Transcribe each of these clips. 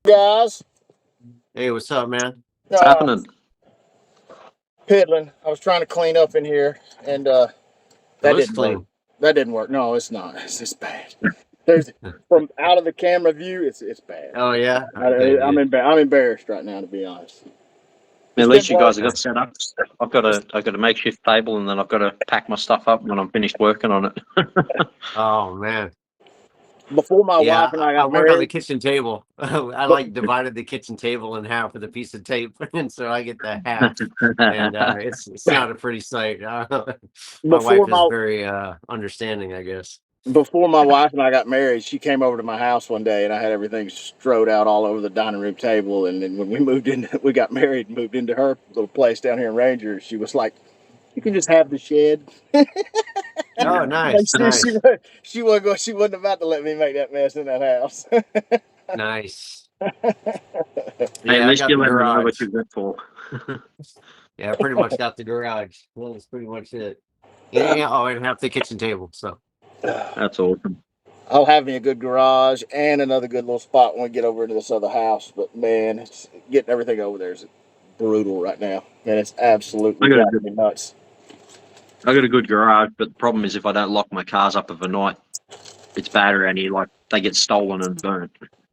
Guys, Hey, what's up, man? What's uh, happening? piddling. I was trying to clean up in here, and It that looks didn't work. clean. That didn't work. No, it's not. It's just bad. There's from out of the camera view, it's bad. Oh yeah. I, Okay, I'm good. I'm embarrassed right now, to be honest. At It's been least you work. guys have got set up. I've got a makeshift table, and then I've got to pack my stuff up when I'm finished working on it. Oh man. Before my wife Yeah, and I, I I got work on the married. kitchen table. I But like divided the kitchen table in half with a piece of tape, and so I get the half, and it's not a pretty sight. My before wife is my very understanding, I guess. before my wife and I got married, she came over to my house one day, and I had everything strode out all over the dining room table. And then when we moved in, we got married and moved into her little place down here in Ranger. She was like, "You can just have the shed." Oh, Like nice, she, she, nice, she wasn't going, she wasn't about to let me make that mess in that house. nice. Hey, at Yeah, I least got you the let me know what garage. you're good for. Yeah, I pretty much got the garage. Well, that's pretty much it. Yeah. Oh, and half the kitchen table. So. That's awesome. I'll have me a good garage and another good little spot when we get over into this other house. But man, it's getting everything over there is brutal right now. Man, it's absolutely I got a driving good, me nuts. I got a good garage, but the problem is if I don't lock my cars up overnight, it's bad around here. Like they get stolen and burnt.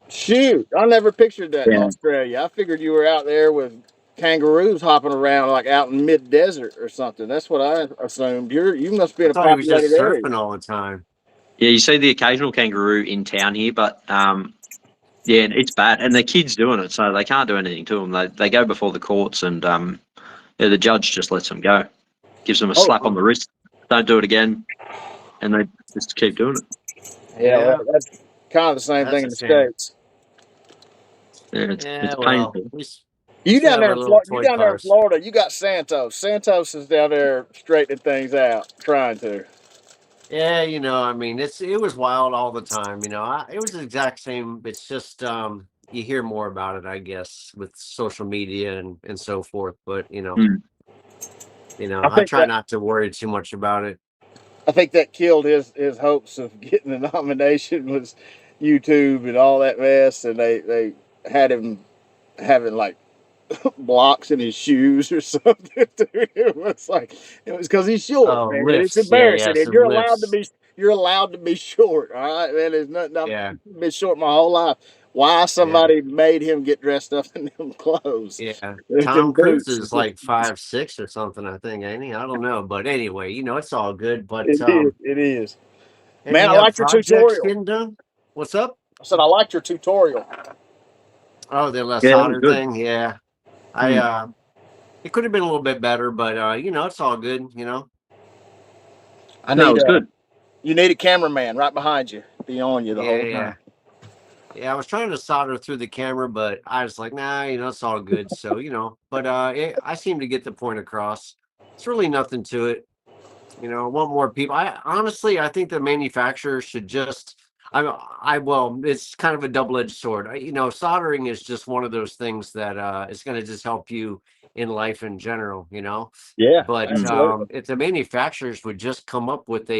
Shoot, I never pictured that in Yeah. Australia. I figured you were out there with kangaroos hopping around like out in mid desert or something. That's what I assumed. You must be I in a thought he was populated just area. surfing all the time. Yeah, you see the occasional kangaroo in town here, but yeah, it's bad, and the kids doing it, so they can't do anything to them. They go before the courts, and yeah, the judge just lets them go, gives them a Oh, slap on the wrist, don't do it again, and they just keep doing it. yeah, well, Yeah, that's kind of the same thing that's in a the shame. states. Yeah, it's Yeah, well, painful. we still have our little You toy down there in cars. Florida. You got Santos. Santos is down there straightening things out, trying to. Yeah, I mean, it was wild all the time. It was the exact same. It's just you hear more about it, I guess, with social media and so forth. But Mm. I I think try that not to worry too much about it. I think that killed his hopes of getting the nomination was YouTube and all that mess, and they had him having like blocks in his shoes or something. It was because he's short, Oh, man. It's lifts. Yeah, yeah. embarrassing, and So lifts. you're allowed to be short. All right, man. There's nothing. I've Yeah, been short my whole life. Why yeah, somebody made him get dressed up in them clothes, yeah. them Tom Cruise boots? is like 5'6" or something, I think, ain't he? I don't know, but anyway, it's all good. But It is. It is. Man, I any liked your projects tutorial. getting done? What's up? I said I liked your tutorial. Oh, the Yeah, that was solder good. thing. Yeah, I Mm. it could have been a little bit better, but it's all good. I No, it need was good. you need a cameraman right behind you, be on you the Yeah, whole time. yeah, yeah. I was trying to solder through the camera, but I was like, nah, it's all good. So but I seem to get the point across. It's really nothing to it. I want more people. I think the manufacturer should just. Well, it's kind of a double-edged sword. Soldering is just one of those things that is going to just help you in life in general. Yeah, But Mm. absolutely. if the manufacturers would just come up with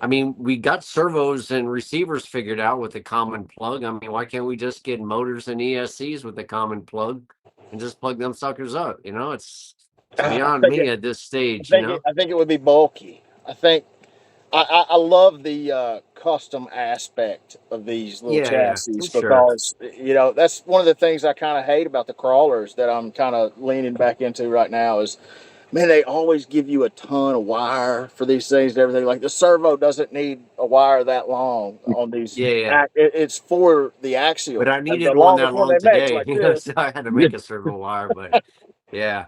I mean, we got servos and receivers figured out with a common plug. I mean, why can't we just get motors and ESCs with a common plug and just plug them suckers up? It's I beyond think me at this stage. I think it would be bulky. I think I love the custom aspect of these little Yeah, yeah, chassis for sure. because that's one of the things I kind of hate about the crawlers that I'm kind of leaning back into right now is man they always give you a ton of wire for these things and everything. Like the servo doesn't need a wire that long on these. Yeah, yeah. It's for the But axial, I the needed one that longest one long they make, today, like this. so I had to make a servo wire. But yeah,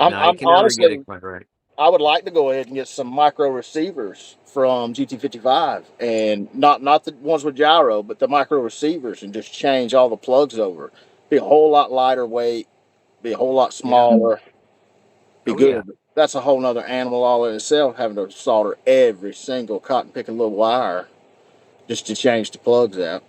no, you I'm can never get it honestly quite right. I would like to go ahead and get some micro receivers from GT55 and not the ones with gyro, but the micro receivers and just change all the plugs over. Be a whole lot lighter weight, be a whole lot Yeah. smaller, be Oh yeah. good. But that's a whole nother animal all in itself, having to solder every single cotton picking little wire just to change the plugs out.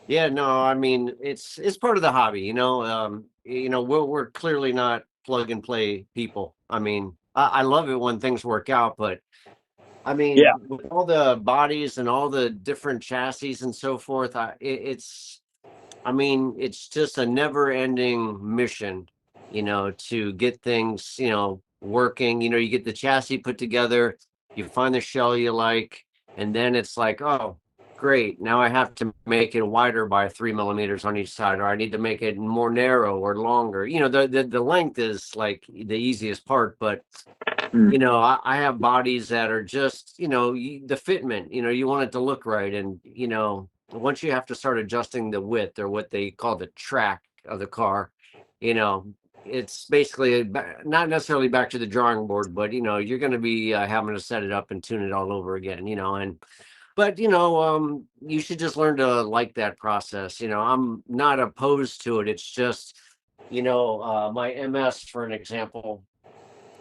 Yeah, no, I mean it's part of the hobby, we're clearly not plug and play people. I mean, I love it when things work out, but I Yeah. mean, with all the bodies and all the different chassis and so forth, it's I mean, it's just a never-ending mission, to get things, working. You get the chassis put together, you find the shell you like, and then it's like, oh, great. Now I have to make it wider by 3 millimeters on each side, or I need to make it more narrow or longer. The length is like the easiest part, but Mm. I have bodies that are just, the fitment, you want it to look right. And, once you have to start adjusting the width, or what they call the track of the car, you know, it's basically not necessarily back to the drawing board, but, you're going to be having to set it up and tune it all over again, but, you should just learn to like that process. I'm not opposed to it. It's just, my MS, for an example,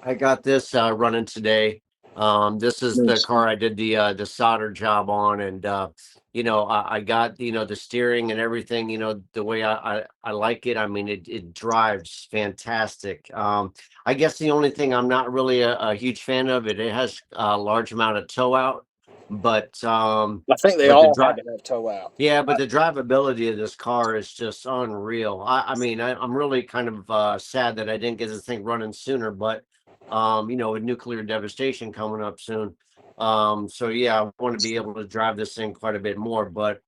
I got this running today. This is the car I did the solder job on, and I got the steering and everything. The way I like it. I mean, it drives fantastic. I guess the only thing I'm not really a huge fan of it. It has a large amount of tow out, but I think they but the all had drive. to have toe out. Yeah, but the drivability of this car is just unreal. I mean, I'm really kind of sad that I didn't get this thing running sooner, but with nuclear devastation coming up soon. So yeah, I want to be able to drive this thing quite a bit more, but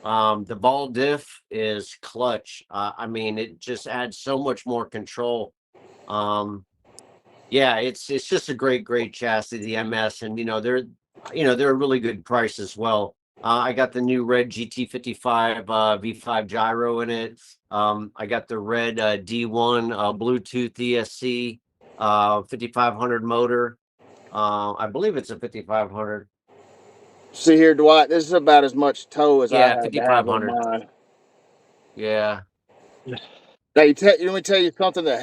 the ball diff is clutch. I mean, it just adds so much more control. Um, yeah, it's just a great chassis, the MS, and they're a really good price as well. I got the new red GT55 V5 gyro in it. I got the red D1 Bluetooth ESC 5500 motor. I believe it's a 5500. See here, Dwight. This is about as much toe as I Yeah, had to have on 5500. mine. Yeah. Now, let me tell you something that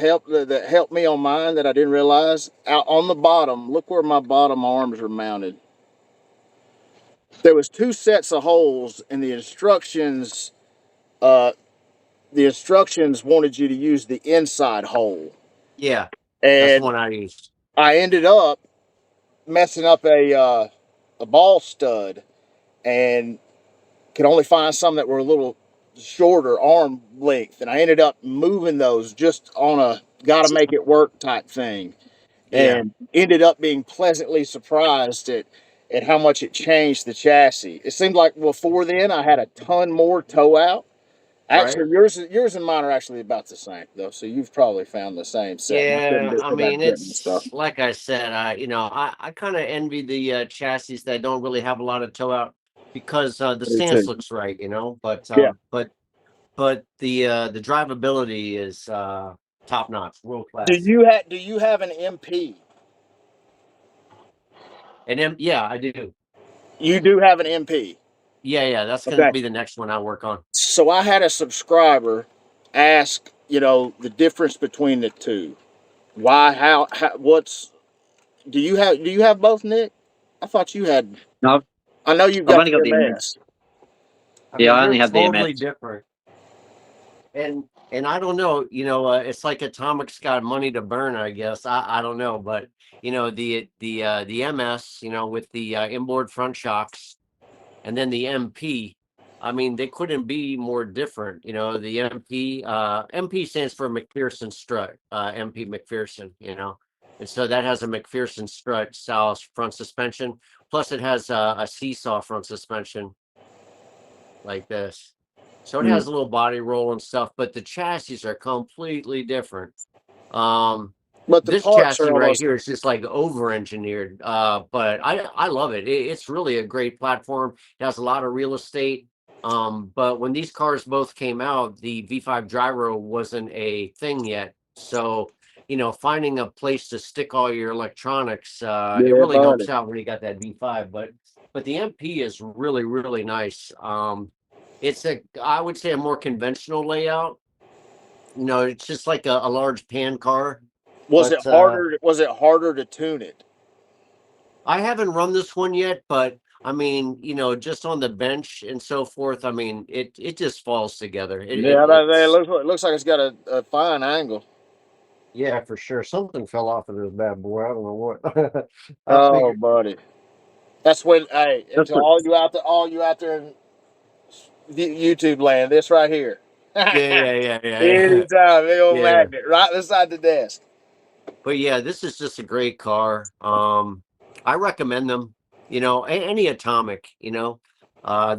helped me on mine that I didn't realize. Out on the bottom, look where my bottom arms are mounted. There was two sets of holes, and the instructions. The instructions wanted you to use the inside hole, Yeah, that's the and one I used. I ended up messing up a ball stud, and could only find some that were a little shorter arm length, and I ended up moving those just on a got to make it work type thing, Yeah, and ended up being pleasantly surprised at how much it changed the chassis. It seemed like before then I had a ton more toe out. right. Actually, yours and mine are actually about the same though, so you've probably found the same setting. I couldn't Yeah, do I it without mean, getting the stuff. it's like I said, I kind of envy the chassis that don't really have a lot of toe out, because the I do stance too. looks right, but Yeah. the drivability is top notch, world Do class. you have an MP? And then yeah, I do. You do have an MP. Yeah, that's gonna Okay. be the next one I work on. So I had a subscriber ask, the difference between the two. Why? How? What's? Do you have both, Nick? I thought you had. No, I know you've I've got only the got the MS. MS. I Yeah, mean, I they're only have the totally MS. different. And I don't know, it's like Atomic's got money to burn, I guess. I don't know, but the MS, with the inboard front shocks, and then the MP. I mean, they couldn't be more different. The MP stands for McPherson strut, MP McPherson. And so that has a McPherson strut style front suspension. Plus, it has a seesaw front suspension like this. So it Mm. has a little body roll and stuff, but the chassis are completely different. Um, But the this parts are chassis right almost. here is just like over engineered. But I love it. It's really a great platform. It has a lot of real estate. But when these cars both came out, the V5 gyro wasn't a thing yet. So, finding a place to stick all your electronics, it Yeah, really buddy. helps out when you got that V5. But the MP is really, really nice. It's I would say, a more conventional layout. It's just like a large pan car. Was it But harder? Was it harder to tune it? I haven't run this one yet, but I mean, just on the bench and so forth, I mean, it just falls together. Yeah, it It's looks like it's got a fine angle. yeah, for sure. Something fell off of this bad boy. I don't know what. I Oh, figured. buddy. That's when. Hey, and That's to what. all you out there in YouTube land, this right here. Yeah. Anytime, big old Yeah. magnet right beside the desk. But yeah, this is just a great car. I recommend them. Any Atomic. Uh,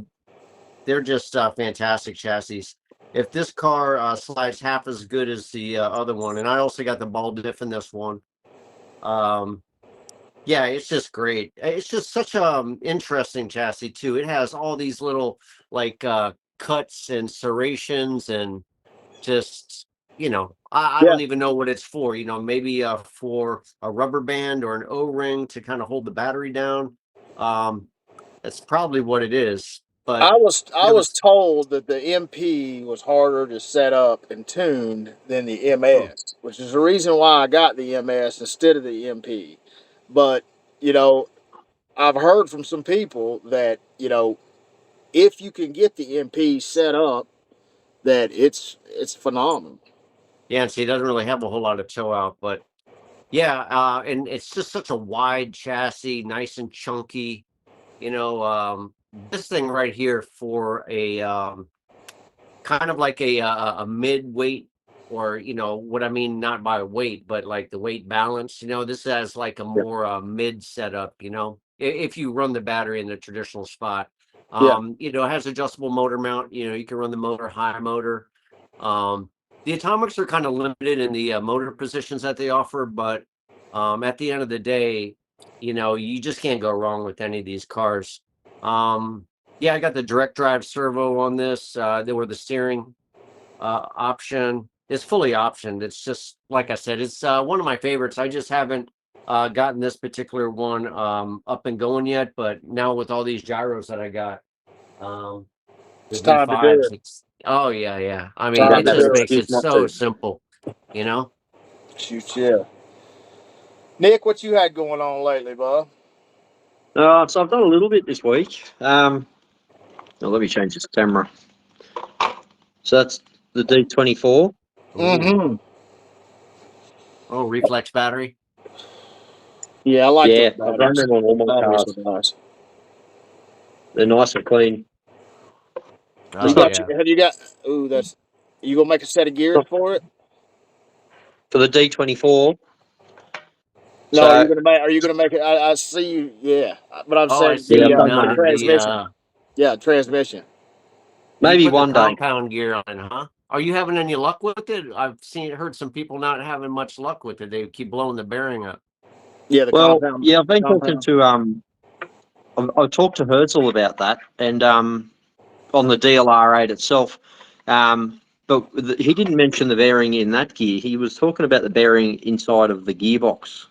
they're just fantastic chassis. If this car slides half as good as the other one, and I also got the ball diff in this one. Um, yeah, it's just great. It's just such a interesting chassis too. It has all these little like cuts and serrations and just I Yeah, don't even know what it's for. Maybe for a rubber band or an O-ring to kind of hold the battery down. Um, that's probably what it is. But I there was was told that the MP was harder to set up and tune than the hmm, MS, which is the reason why I got the MS instead of the MP. But you know, I've heard from some people that if you can get the MP set up, that it's phenomenal. yeah, and see, it doesn't really have a whole lot of toe out, but yeah, and it's just such a wide chassis, nice and chunky. This thing right here for a kind of like a mid-weight, or what I mean, not by weight but like the weight balance. This has like a Yeah, more mid setup, if you run the battery in the traditional spot. yeah, It has adjustable motor mount. You can run the motor high motor. The Atomics are kind of limited in the motor positions that they offer, but at the end of the day, you just can't go wrong with any of these cars. Yeah, I got the direct drive servo on this. There were the steering option. It's fully optioned. It's just like I said, it's one of my favorites. I just haven't gotten this particular one up and going yet. But now with all these gyros that I got, um, the it's time to do V5s, it. it's yeah. I mean, Yeah, Time it to that's just do an it. makes excuse it not so to. simple. You know. Shoot, yeah. Nick, what you had going on lately, bud? So I've done a little bit this week. Let me change this camera. So that's the D24. Ooh. Mm-hmm. Oh, reflex battery. Yeah, I like those Yeah, I've run batteries. them on all Those my batteries cars. are nice. They're nice and clean. You It's Oh not got yeah. have you got? Ooh, that's. You gonna make a set of gears not for it? for the D24. No, are you So gonna make? Are you gonna make it? I see you. Yeah, but I'm Oh, I saying see yeah, I've you've done the that. mounted the transmission. Yeah, transmission. you Maybe put the one day. compound gear on it, huh? Are you having any luck with it? Heard some people not having much luck with it. They keep blowing the bearing up. Yeah, the Well, compound. yeah, I've been talking Compound. to I've talked to Herzl about that, and on the DLR8 itself. But he didn't mention the bearing in that gear. He was talking about the bearing inside of the gearbox,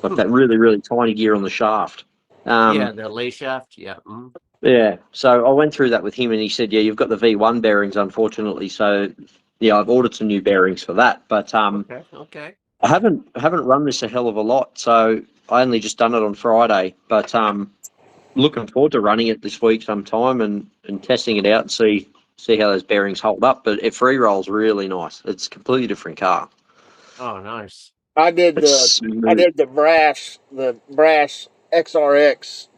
like Hmm. that really, really tiny gear on the shaft. Yeah, Um, the lay shaft. Yeah. Mhm. yeah, so I went through that with him, and he said, "Yeah, you've got the V1 bearings, unfortunately." So, yeah, I've ordered some new bearings for that, but Okay. Okay. I haven't run this a hell of a lot, so I only just done it on Friday. But looking forward to running it this week sometime and testing it out and see how those bearings hold up. But it free rolls really nice. It's a completely different car. Oh, nice. I did It's the I smooth. did the brass XRX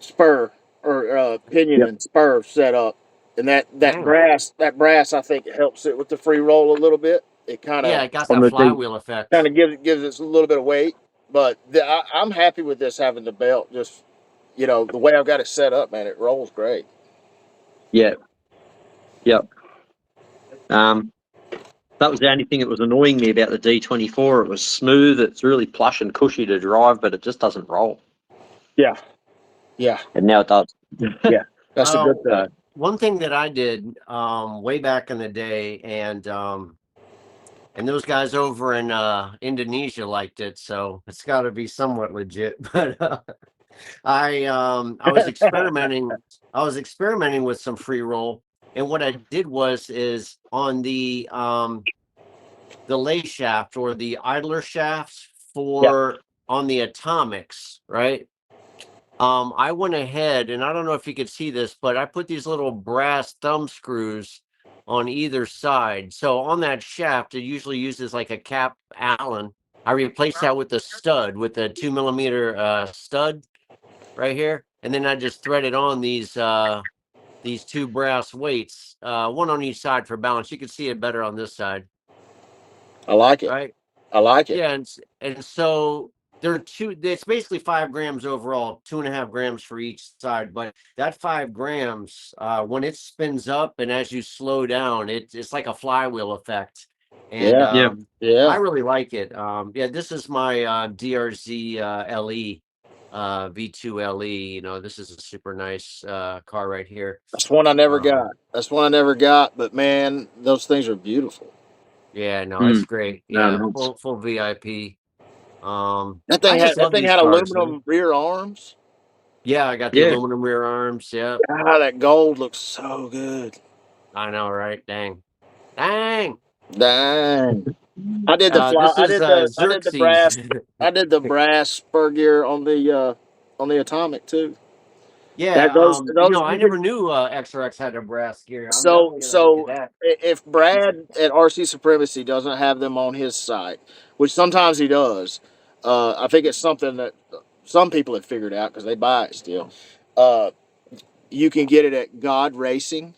spur or pinion Yep. and spur setup, and Mm. that brass I think helps it with the free roll a little bit. It kind Yeah, of it got On that the D, flywheel effect. kind of gives it a little bit of weight, but I'm happy with this having the belt. Just the way I've got it set up, man, it rolls great. yeah, yep. Um, that was the only thing that was annoying me about the D24. It was smooth. It's really plush and cushy to drive, but it just doesn't roll. Yeah, yeah, And now it does. yeah. That's a good Oh, thing. So, one thing that I did way back in the day, and those guys over in Indonesia liked it, so it's got to be somewhat legit. But I was experimenting. I was experimenting with some free roll, and what I did is on the lay shaft or the idler shafts Yeah, for on the atomics, right? I went ahead and I don't know if you could see this, but I put these little brass thumb screws on either side. So on that shaft, it usually uses like a cap Allen. I replaced that with a stud, with a 2 millimeter stud right here, and then I just threaded on these these two brass weights, one on each side for balance. You can see it better on this side, I like it. right? I like it. Yeah, and so they're two. It's basically 5 grams overall, 2.5 grams for each side. But that 5 grams, when it spins up and as you slow down, it's like a flywheel effect, and Yeah. Yeah. I Yeah. really like it. Yeah, this is my DRZ LE, V2 LE. You know, this is a super nice car right here. That's one I never Um, got. That's one I never got. But man, those things are beautiful. yeah, no, Mm. it's great. No, Yeah, nice. full VIP. That I thing just had that love thing these had cars, man. aluminum rear arms. Yeah, I got the Yeah. aluminum rear arms. Yeah, Ah, that gold looks so good. I know, right? Dang, dang. Dang. I did the fly. This is I did the Xerxes. brass. I did the brass spur gear on the Atomic too. That Yeah. You those know, I you never could. knew XRX had a brass gear. I'm So definitely gonna look at so that. if Brad at RC Supremacy doesn't have them on his site, which sometimes he does, I think it's something that some people have figured out because they buy it still. Uh, you can get it at God Racing.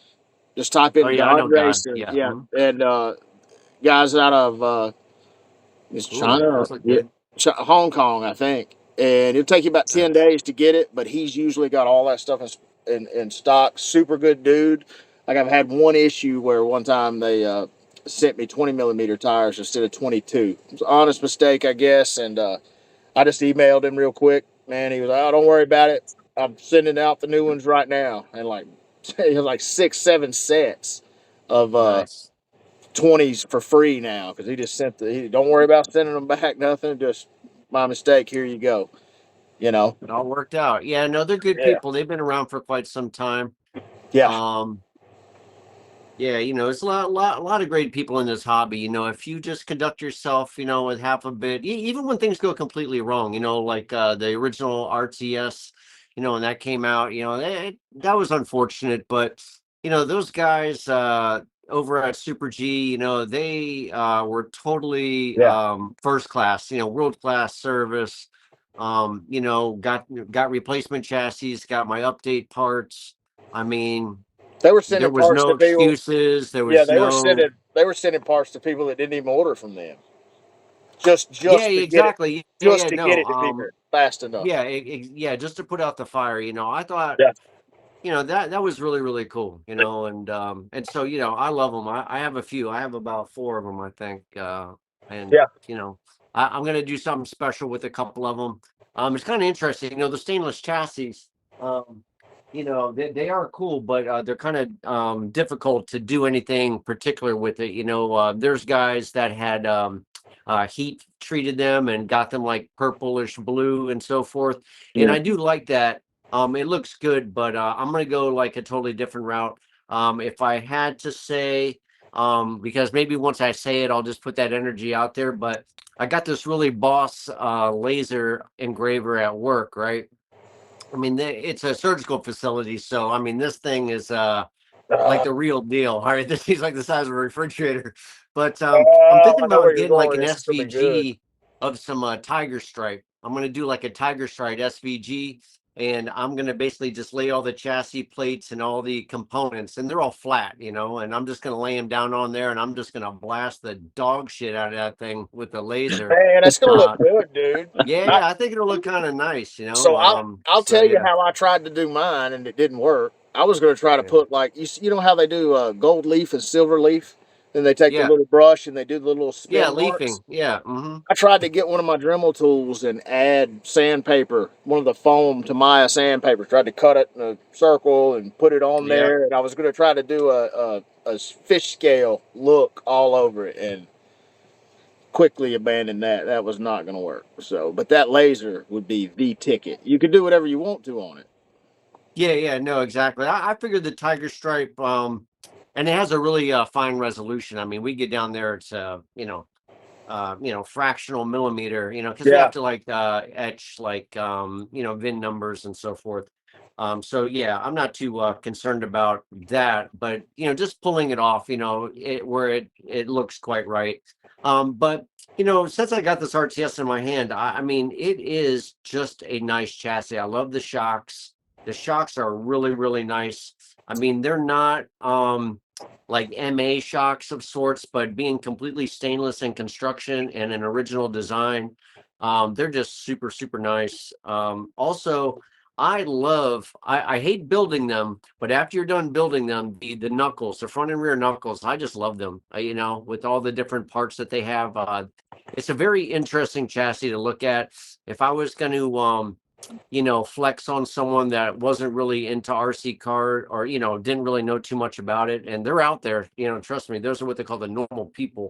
Just type Oh in yeah, I God know God. Racing, Yeah. yeah, and guys out of it's Ooh, China, those look yeah, good. Hong Kong, I think, and it'll take you about 10 days to get it. But he's usually got all that stuff in stock. Super good dude. Like I've had one issue where one time they sent me 20 millimeter tires instead of 22. It was an honest mistake, I guess, and I just emailed him real quick. Man, he was like, "Oh, don't worry about it. I'm sending out the new ones right now," and like he has like 6, 7 sets of Nice. 20s for free now because he just sent don't worry about sending them back, nothing. Just my mistake. Here you go. You know. It all worked out. Yeah, no, they're good Yeah. people. They've been around for quite some time. Yeah. Um, Yeah, you know, it's a lot of great people in this hobby. You know, if you just conduct yourself, you know, with half a bit, even when things go completely wrong, you know, like the original RTS, you know, when that came out, you know, that was unfortunate. But you know, those guys over at Super G, you know, they were totally Yeah. first class. You know, world class service. You know, got replacement chassis, got my update parts. I mean, They were there sending was parts no to people. excuses. There Yeah, was no, they were sending parts to people that didn't even order from them. yeah, Just to get it exactly. Yeah, just yeah, to get no. it to people fast enough. Yeah, yeah, just to put out the fire, you know. I thought, Yeah. you know, that was really, really cool, you know, and so, you know, I love them. I have a few. I have about four of them, I think. And Yeah. you know, I'm gonna do something special with a couple of them. It's kind of interesting, you know, the stainless chassis. Um, you know, they are cool, but they're kind of difficult to do anything particular with it. You know, there's guys that had heat treated them and got them like purplish blue and so forth. And Yeah. I do like that. It looks good, but I'm gonna go like a totally different route. If I had to say, because maybe once I say it, I'll just put that energy out there. But I got this really boss laser engraver at work, right? I mean, it's a surgical facility, so I mean, this thing is like Uh, the real deal. All right, this thing's like the size of a refrigerator. But I'm thinking I know about where you're getting like going. an This is gonna be good. SVG of some tiger stripe. I'm gonna do like a tiger stripe SVG, and I'm gonna basically just lay all the chassis plates and all the components, and they're all flat, you know. And I'm just gonna lay them down on there, and I'm just gonna blast the dog shit out of that thing with the laser. Man, that's gonna look Uh, good, dude. I, yeah, I think it'll look kind of nice, you know. so I'll So tell you yeah, how I tried to do mine and it didn't work. I was gonna try to yeah, put like you know how they do gold leaf and silver leaf. Then they take the yeah, little brush and they do the little yeah, spin marks. leafing, yeah, mm-hmm, I tried to get one of my Dremel tools and add sandpaper, one of the foam Tamiya sandpaper. Tried to cut it in a circle and put it on yeah. there. And I was going to try to do a fish scale look all over it and quickly abandoned that. That was not going to work. So, but that laser would be the ticket. You can do whatever you want to on it. Yeah, yeah, no, exactly. I figured the tiger stripe, and it has a really fine resolution. I mean, we get down there, it's you know, fractional millimeter, you know, because we have Yeah. to like etch like you know, VIN numbers and so forth. So yeah, I'm not too concerned about that, but you know, just pulling it off, you know, where it looks quite right. But you know, since I got this RTS in my hand, I mean, it is just a nice chassis. I love the shocks. The shocks are really, really nice. I mean, they're not like MA shocks of sorts, but being completely stainless in construction and an original design, they're just super, super nice. Also, I hate building them, but after you're done building them, the knuckles, the front and rear knuckles, I just love them. You know, with all the different parts that they have. It's a very interesting chassis to look at. If I was going to you know, flex on someone that wasn't really into RC car, or, you know, didn't really know too much about it. And they're out there, you know, trust me, those are what they call the normal people.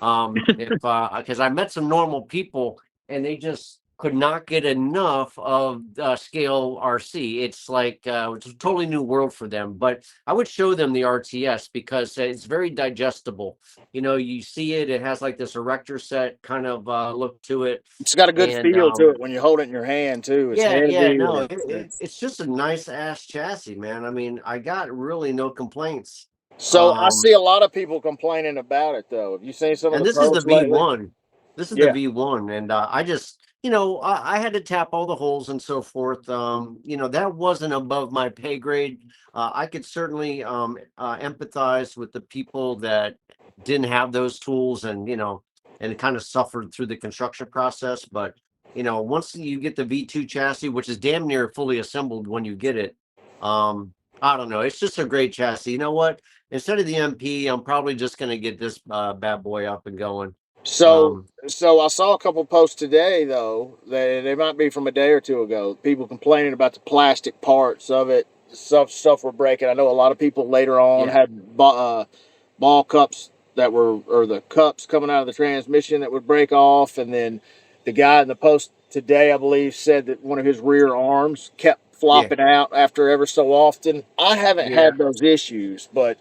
If because I met some normal people and they just could not get enough of scale RC. It's like it's a totally new world for them. But I would show them the RTS because it's very digestible. You know, you see it, it has like this erector set kind of look to it. It's got a good And feel to it when you hold it in your hand too. It's yeah, yeah, heavy. no, And it's, it's just a nice ass chassis, man. I mean, I got really no complaints. so I Um, see a lot of people complaining about it though. Have you seen some of and the this is the posts lately? V1. This is the Yeah. V1, and I just, you know, I had to tap all the holes and so forth. You know, that wasn't above my pay grade. I could certainly empathize with the people that didn't have those tools, and you know, and kind of suffered through the construction process. But you know, once you get the V2 chassis, which is damn near fully assembled when you get it, I don't know. It's just a great chassis. You know what? Instead of the MP, I'm probably just going to get this bad boy up and going. So Um, so I saw a couple posts today though. They might be from a day or two ago. People complaining about the plastic parts of it. Stuff were breaking. I know a lot of people later on yeah, had ball cups that were, or the cups coming out of the transmission that would break off, and then the guy in the post today, I believe, said that one of his rear arms kept yeah, flopping out after ever so often. I haven't yeah. had those issues, but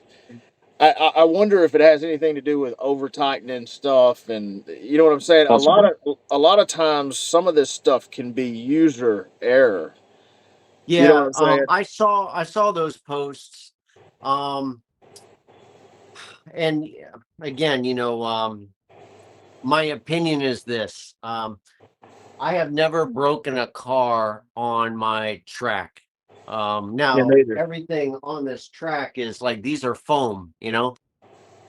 I wonder if it has anything to do with over tightening stuff, and you know what I'm saying. Possibly. A lot of times, some of this stuff can be user error. You know what Yeah, I'm saying? I saw those posts. Um, and yeah, again, you know, my opinion is this. I have never broken a car on my track. Yeah, Now neither. everything on this track is like these are foam, you know.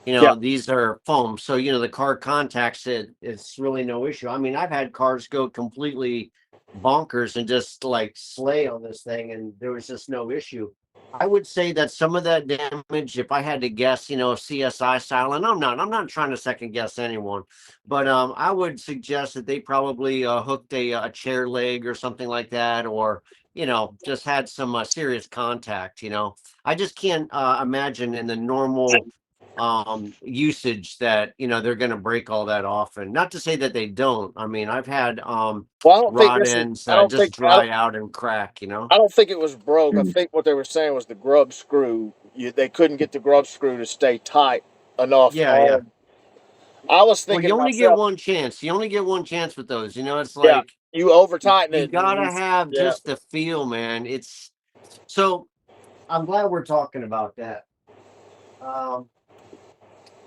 You Yeah, know, these are foam. So, you know, the car contacts it, it's really no issue. I mean, I've had cars go completely bonkers and just like slay on this thing, and there was just no issue. I would say that some of that damage, if I had to guess, you know, CSI style, and I'm not trying to second guess anyone, but I would suggest that they probably hooked a chair leg or something like that, or you know, just had some serious contact. You know, I just can't imagine in the normal usage that you know they're going to break all that off. And not to say that they don't. I mean, I've had well, I don't think rod this is. ends just dry out and crack, you know. I don't think it was broke. I Mm. think what they were saying was the grub screw. They couldn't get the grub screw to stay tight enough Yeah, yeah. on. I was Well, thinking you to only get myself, one chance. You only get one chance with those, you know. It's yeah, like you over tighten you it, and gotta have yeah. just the feel, man. It's so I'm glad we're talking about that. um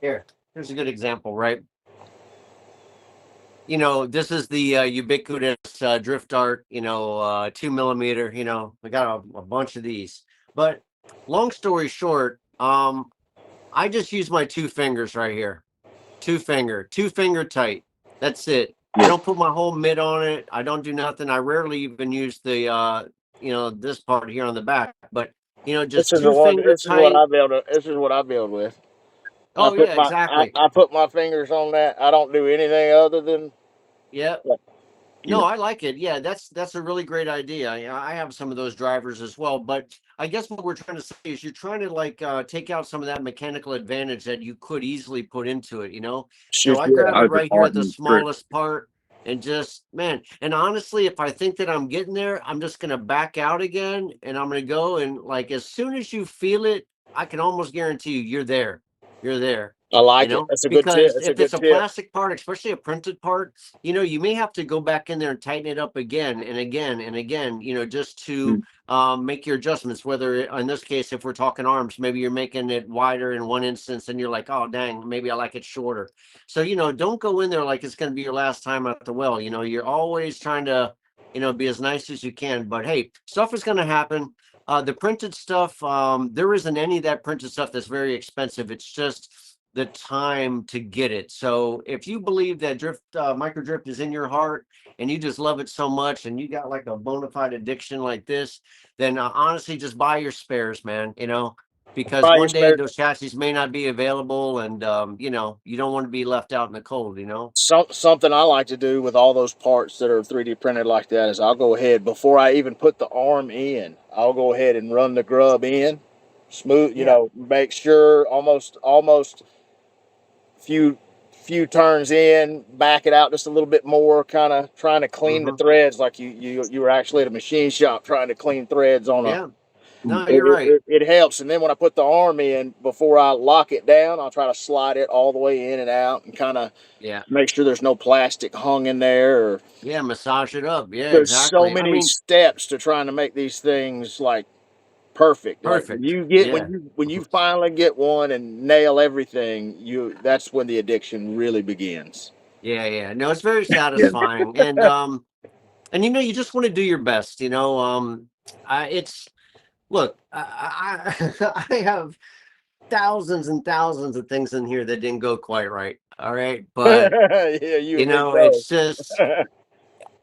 Here, here's a good example, right? You know, this is the ubiquitous drift art, you know, 2 millimeter. You know, I got a bunch of these. But long story short, I just use my two fingers right here. Two finger tight. That's it. I Yeah. don't put my whole mitt on it. I don't do nothing. I rarely even use the you know, this part here on the back. But you know, This just is the two one. finger This is what tight. I build. This is what I build with. Oh yeah, exactly. I put my fingers on that. I don't do anything other than Yeah. yeah. No, Yeah. I like it. Yeah, that's a really great idea. I have some of those drivers as well, but I guess what we're trying to say is you're trying to like take out some of that mechanical advantage that you could easily put into it, you know? So Shoot, I yeah. grab it Over right here at the tighten grip. smallest part and just man, and honestly, if I think that I'm getting there, I'm just gonna back out again and I'm gonna go and like as soon as you feel it, I can almost guarantee you you're there. You're there. I You like it. know, That's a good tip. because That's a if it's good a tip. plastic part, especially a printed part, you know, you may have to go back in there and tighten it up again and again and again, you know, just to Mm. make your adjustments. Whether in this case, if we're talking arms, maybe you're making it wider in one instance and you're like, oh, dang, maybe I like it shorter. So, you know, don't go in there like it's going to be your last time at the well. You know, you're always trying to, you know, be as nice as you can. But hey, stuff is going to happen. The printed stuff, there isn't any of that printed stuff that's very expensive. It's just the time to get it. So if you believe that micro drift is in your heart and you just love it so much and you got like a bona fide addiction like this, then honestly, just buy your spares, man. Because Buy your one day spare. those chassis may not be available, and you don't want to be left out in the cold. Something I like to do with all those parts that are 3D printed like that is I'll go ahead before I even put the arm in. I'll go ahead and run the grub in, smooth. Yeah. Make sure almost few turns in, back it out just a little bit more, kind of trying to clean the Hmm. threads like you were actually at a machine shop trying to clean threads on a. Yeah. No, you're right. It helps, and then when I put the arm in, before I lock it down, I'll try to slide it all the way in and out, and kind of Yeah. make sure there's no plastic hung in there. Or Yeah. Massage it up. Yeah, there's so exactly. I many mean, steps to trying to make these things like perfect. Like when perfect. you get Yeah. when you finally get one and nail everything, that's when the addiction really begins. Yeah, yeah. No, it's very Yeah. satisfying. And you just want to do your best. It's look, I have thousands and thousands of things in here that didn't go quite right. All right. But Yeah, you and me both. it's just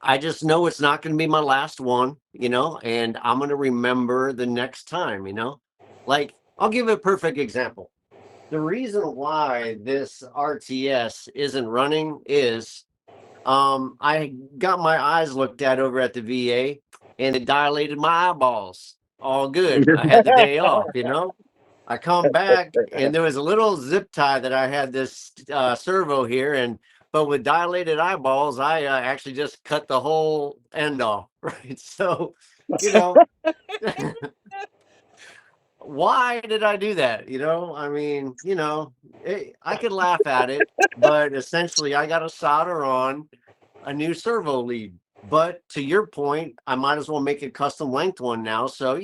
I just know it's not going to be my last one, and I'm going to remember the next time. Like, I'll give a perfect example. The reason why this RTS isn't running is I got my eyes looked at over at the VA and it dilated my eyeballs. All good. I had the day off. I come back and there was a little zip tie that I had this servo here, but with dilated eyeballs, I actually just cut the whole end off. Right. So, you know, why did I do that? I mean, I could laugh at it, but essentially I got to solder on a new servo lead. But to your point, I might as well make a custom length one now. So,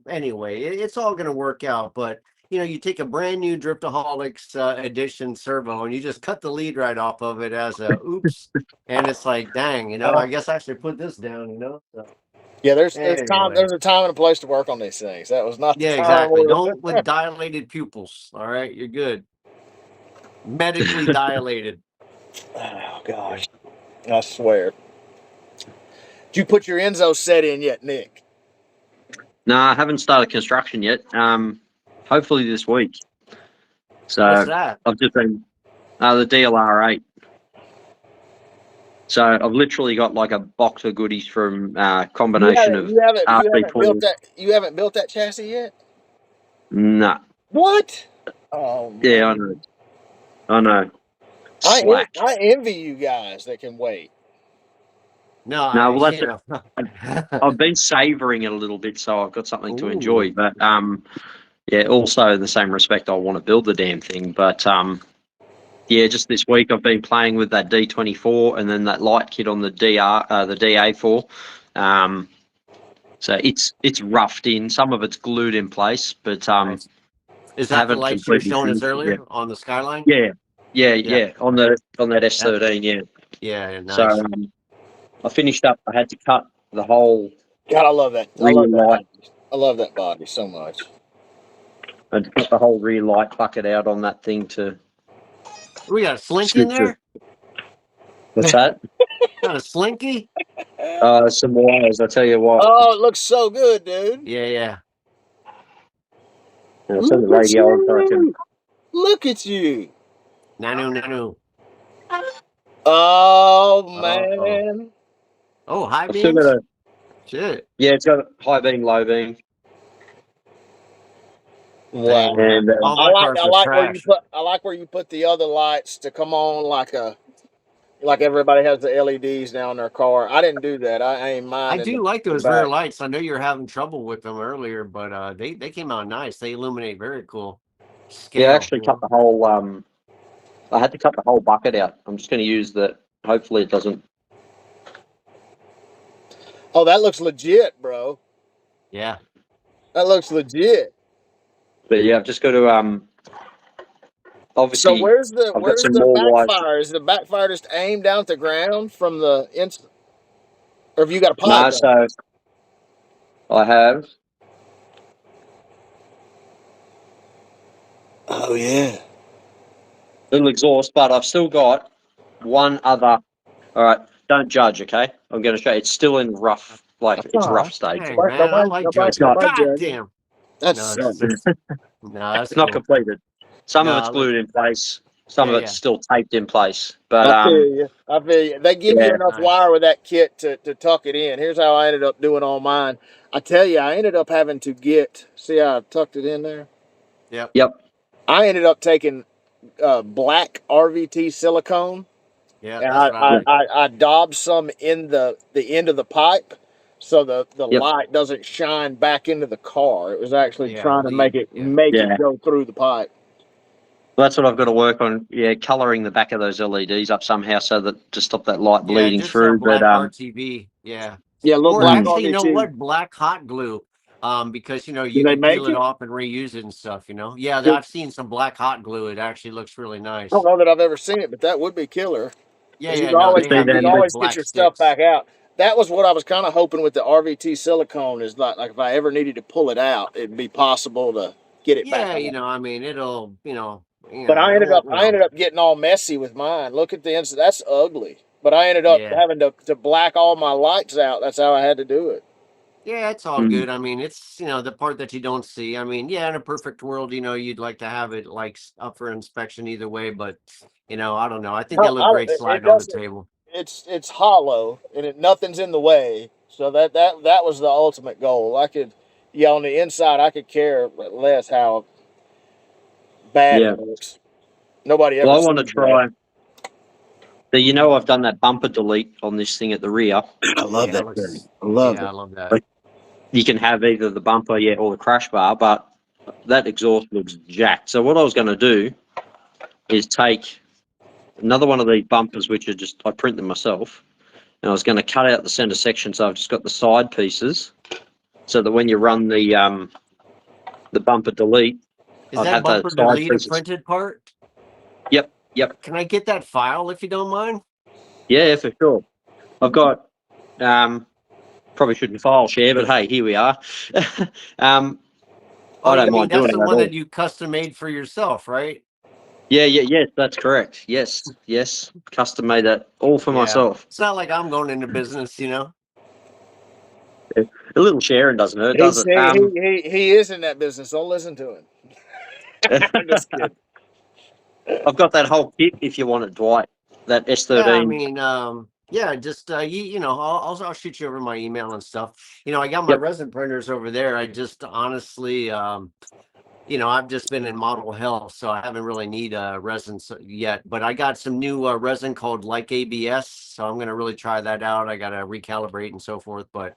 anyway, it's all going to work out. But, you take a brand new Driftaholics edition servo and you just cut the lead right off of it as a oops. And it's like, dang, I guess I should put this down. So, Yeah, anyway. there's a time and a place to work on these things. That was not the Yeah, time exactly. where. Don't with dilated pupils. All right, you're good. Medically dilated. Oh Yeah. gosh, I swear. Did you put your Enzo set in yet, Nick? No, I haven't started construction yet. Hopefully this week. So What's that? I've just been the DLR8. So I've literally got like a box of goodies from combination of RC4. You haven't built that chassis yet. Nah. What? Oh Yeah, I man, know. I know. Slack. I envy you guys that can wait. No, No, well that's it. I've been savouring it a little bit, so I've got something to enjoy. Ooh, But yeah, also in the same respect, I want to build the damn thing. But yeah, just this week I've been playing with that D24 and then that light kit on the the DA4. So it's roughed in. Some of it's glued in place, but nice. Is I that the haven't lights you were completely showing us finished it yet. earlier on the skyline? Yeah, yeah, Yeah, yeah. On that that. S13, yeah. Yeah, So nice. I finished up. I had to cut the whole God, I love that. I rear love that light. body. I love that body so much. I had to cut the whole rear light bucket out on that thing to We got a slinky in switch it. there. What's that? Got a slinky. Some wires. I tell you what. Oh, it looks so good, dude. Yeah, yeah. I'll turn Look the at radio on so I can. you. Look at you. Nanu. Oh Oh, man. oh, high I've still got beams. a. Shit. Yeah, it's got high beam, low beam, Wow. Dang, man. and All my cars are trash. I like where you put the other lights to come on like everybody has the LEDs now in their car. I didn't do that. I ain't I minding do like the those rear back. lights. I know you're having trouble with them earlier, but they came out nice. They illuminate very cool. yeah, I Scale. actually cut the whole. I had to cut the whole bucket out. I'm just going to use the. Hopefully, it doesn't. Oh, that looks legit, bro. Yeah. That looks legit. But yeah, I've just got to. So Obviously, I've got where's some the more wires. backfire? Is the backfire just aimed down at the ground from the or have you got a pipe No, on it? so I have Oh yeah. Little exhaust, but I've still got one other. All right, don't judge, okay? I'm going to show you. It's still in rough, like That's it's all rough right. stage. Dang, man, I like It's judging. not. God Judging. damn. No, That's it's no, that's It's not cool. completed. Some of it's No, glued in place. Some yeah, of it's yeah, still taped in place. But I feel you. I feel you. They give you yeah, enough nice. wire with that kit to tuck it in. Here's how I ended up doing all mine. I tell you, I ended up having to get. See how I tucked it in there? Yep. yep, I ended up taking black RVT silicone, Yeah, and that's what I yeah, like. I daubed some in the end of the pipe, so the yep, light doesn't shine back into the car. It was actually Yeah, trying to bleed. Yeah. make it yeah. go through the pipe. Well, that's what I've got to work on. Yeah, colouring the back of those LEDs up somehow so that to stop that light Yeah, bleeding just through. But black RTV. Yeah. Yeah, a little Or black mm, actually, you know RVT. what? Black hot glue. Because Do you they could peel make it it? off and reuse it and stuff, you know? Yeah, Do, I've seen some black hot glue. It actually looks really I don't nice. know that I've ever seen it, but that would be killer. Yeah, Because you yeah, can no, always they see have you can the then. always get black your stuff sticks. back out. That was what I was kind of hoping with the RVT silicone is like if I ever needed to pull it out, it'd be possible to get it back Yeah, out. I mean, But it won't, I ended up getting all messy with mine. Look at the inside; that's ugly. But I ended up yeah. having to black all my lights out. That's how I had to do it. Yeah, it's all Mm, good. I mean, it's, the part that you don't see. I mean, yeah, in a perfect world, you'd like to have it like up for inspection either way, but I don't know. I think they look great It sliding on the doesn't. table. It's hollow and nothing's in the way. So that was the ultimate goal. I could, yeah, on the inside, I could care less how bad yeah. it looks. Nobody Well, ever I want to sees that. try. So I've done that bumper delete on this thing at the rear. I love Yeah, it that thing. looks, I love yeah, I it. love that. Like you can have either the bumper, yeah, or the crash bar, but that exhaust looks jacked. So what I was going to do is take another one of these bumpers, which are just I print them myself, and I was going to cut out the center section, so I've just got the side pieces, so that when you run the bumper delete, Is I'd that have those bumper side delete a pieces. printed part? Yep, yep, Can I get that file if you don't mind? yeah, for sure. I've got probably shouldn't file share, but hey, here we are. um, Oh, I you don't mean mind that's doing the it at one all. that you custom made for yourself, right? Yeah, yeah, yes, that's correct. Yes, yes, custom made that all for Yeah. myself. It's not like I'm going into business. Yeah. A little sharing doesn't hurt, does He's it? he is in that business. Don't listen to him. I'm just kidding. I've got that whole kit if you want it, Dwight. That Yeah, I S13. mean, yeah, just I'll shoot you over my email and stuff. I got my Yep, resin printers over there. I just honestly, I've just been in model hell, so I haven't really need resin yet. But I got some new resin called like ABS, so I'm gonna really try that out. I gotta recalibrate and so forth. But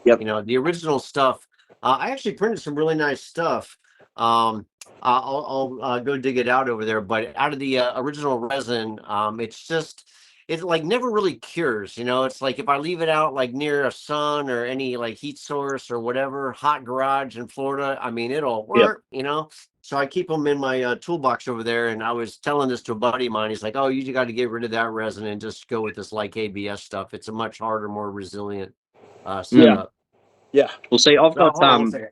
yep, the original stuff, I actually printed some really nice stuff. Um, I'll go dig it out over there. But out of the original resin, it's like never really cures. It's like if I leave it out like near a sun or any like heat source or whatever, hot garage in Florida, I mean, it'll yep. work. So I keep them in my toolbox over there. And I was telling this to a buddy of mine. He's like, "Oh, you got to get rid of that resin and just go with this like ABS stuff. It's a much harder, more resilient Yeah, Mm. setup." yeah. Well, see, I've No, got hold on one second.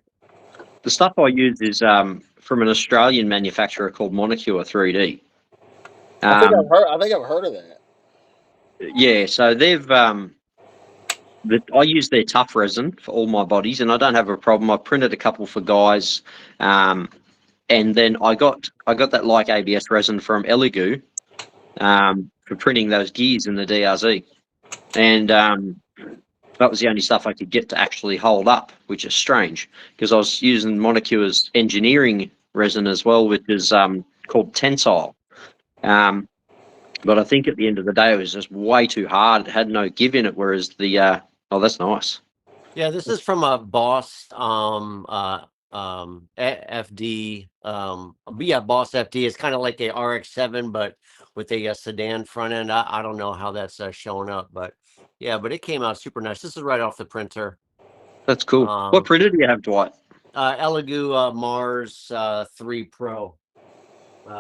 the stuff I use is from an Australian manufacturer called Monocure 3D. Um, I think I've heard of that. yeah, so I use their tough resin for all my bodies, and I don't have a problem. I printed a couple for guys, um, and then I got that like ABS resin from Elegoo for printing those gears in the DRZ, and that was the only stuff I could get to actually hold up, which is strange because I was using Monocure's engineering resin as well, which is called Tensile. Um, but I think at the end of the day, it was just way too hard. It had no give in it. Whereas oh, that's nice. Yeah, this is from a Boss FD yeah, Boss FD. It's kind of like a RX-7 but with a, sedan front end. I don't know how that's showing up, but yeah, but it came out super nice. This is right off the printer. That's cool. What Um printer do you have, Dwight? Elegoo Mars 3 Pro.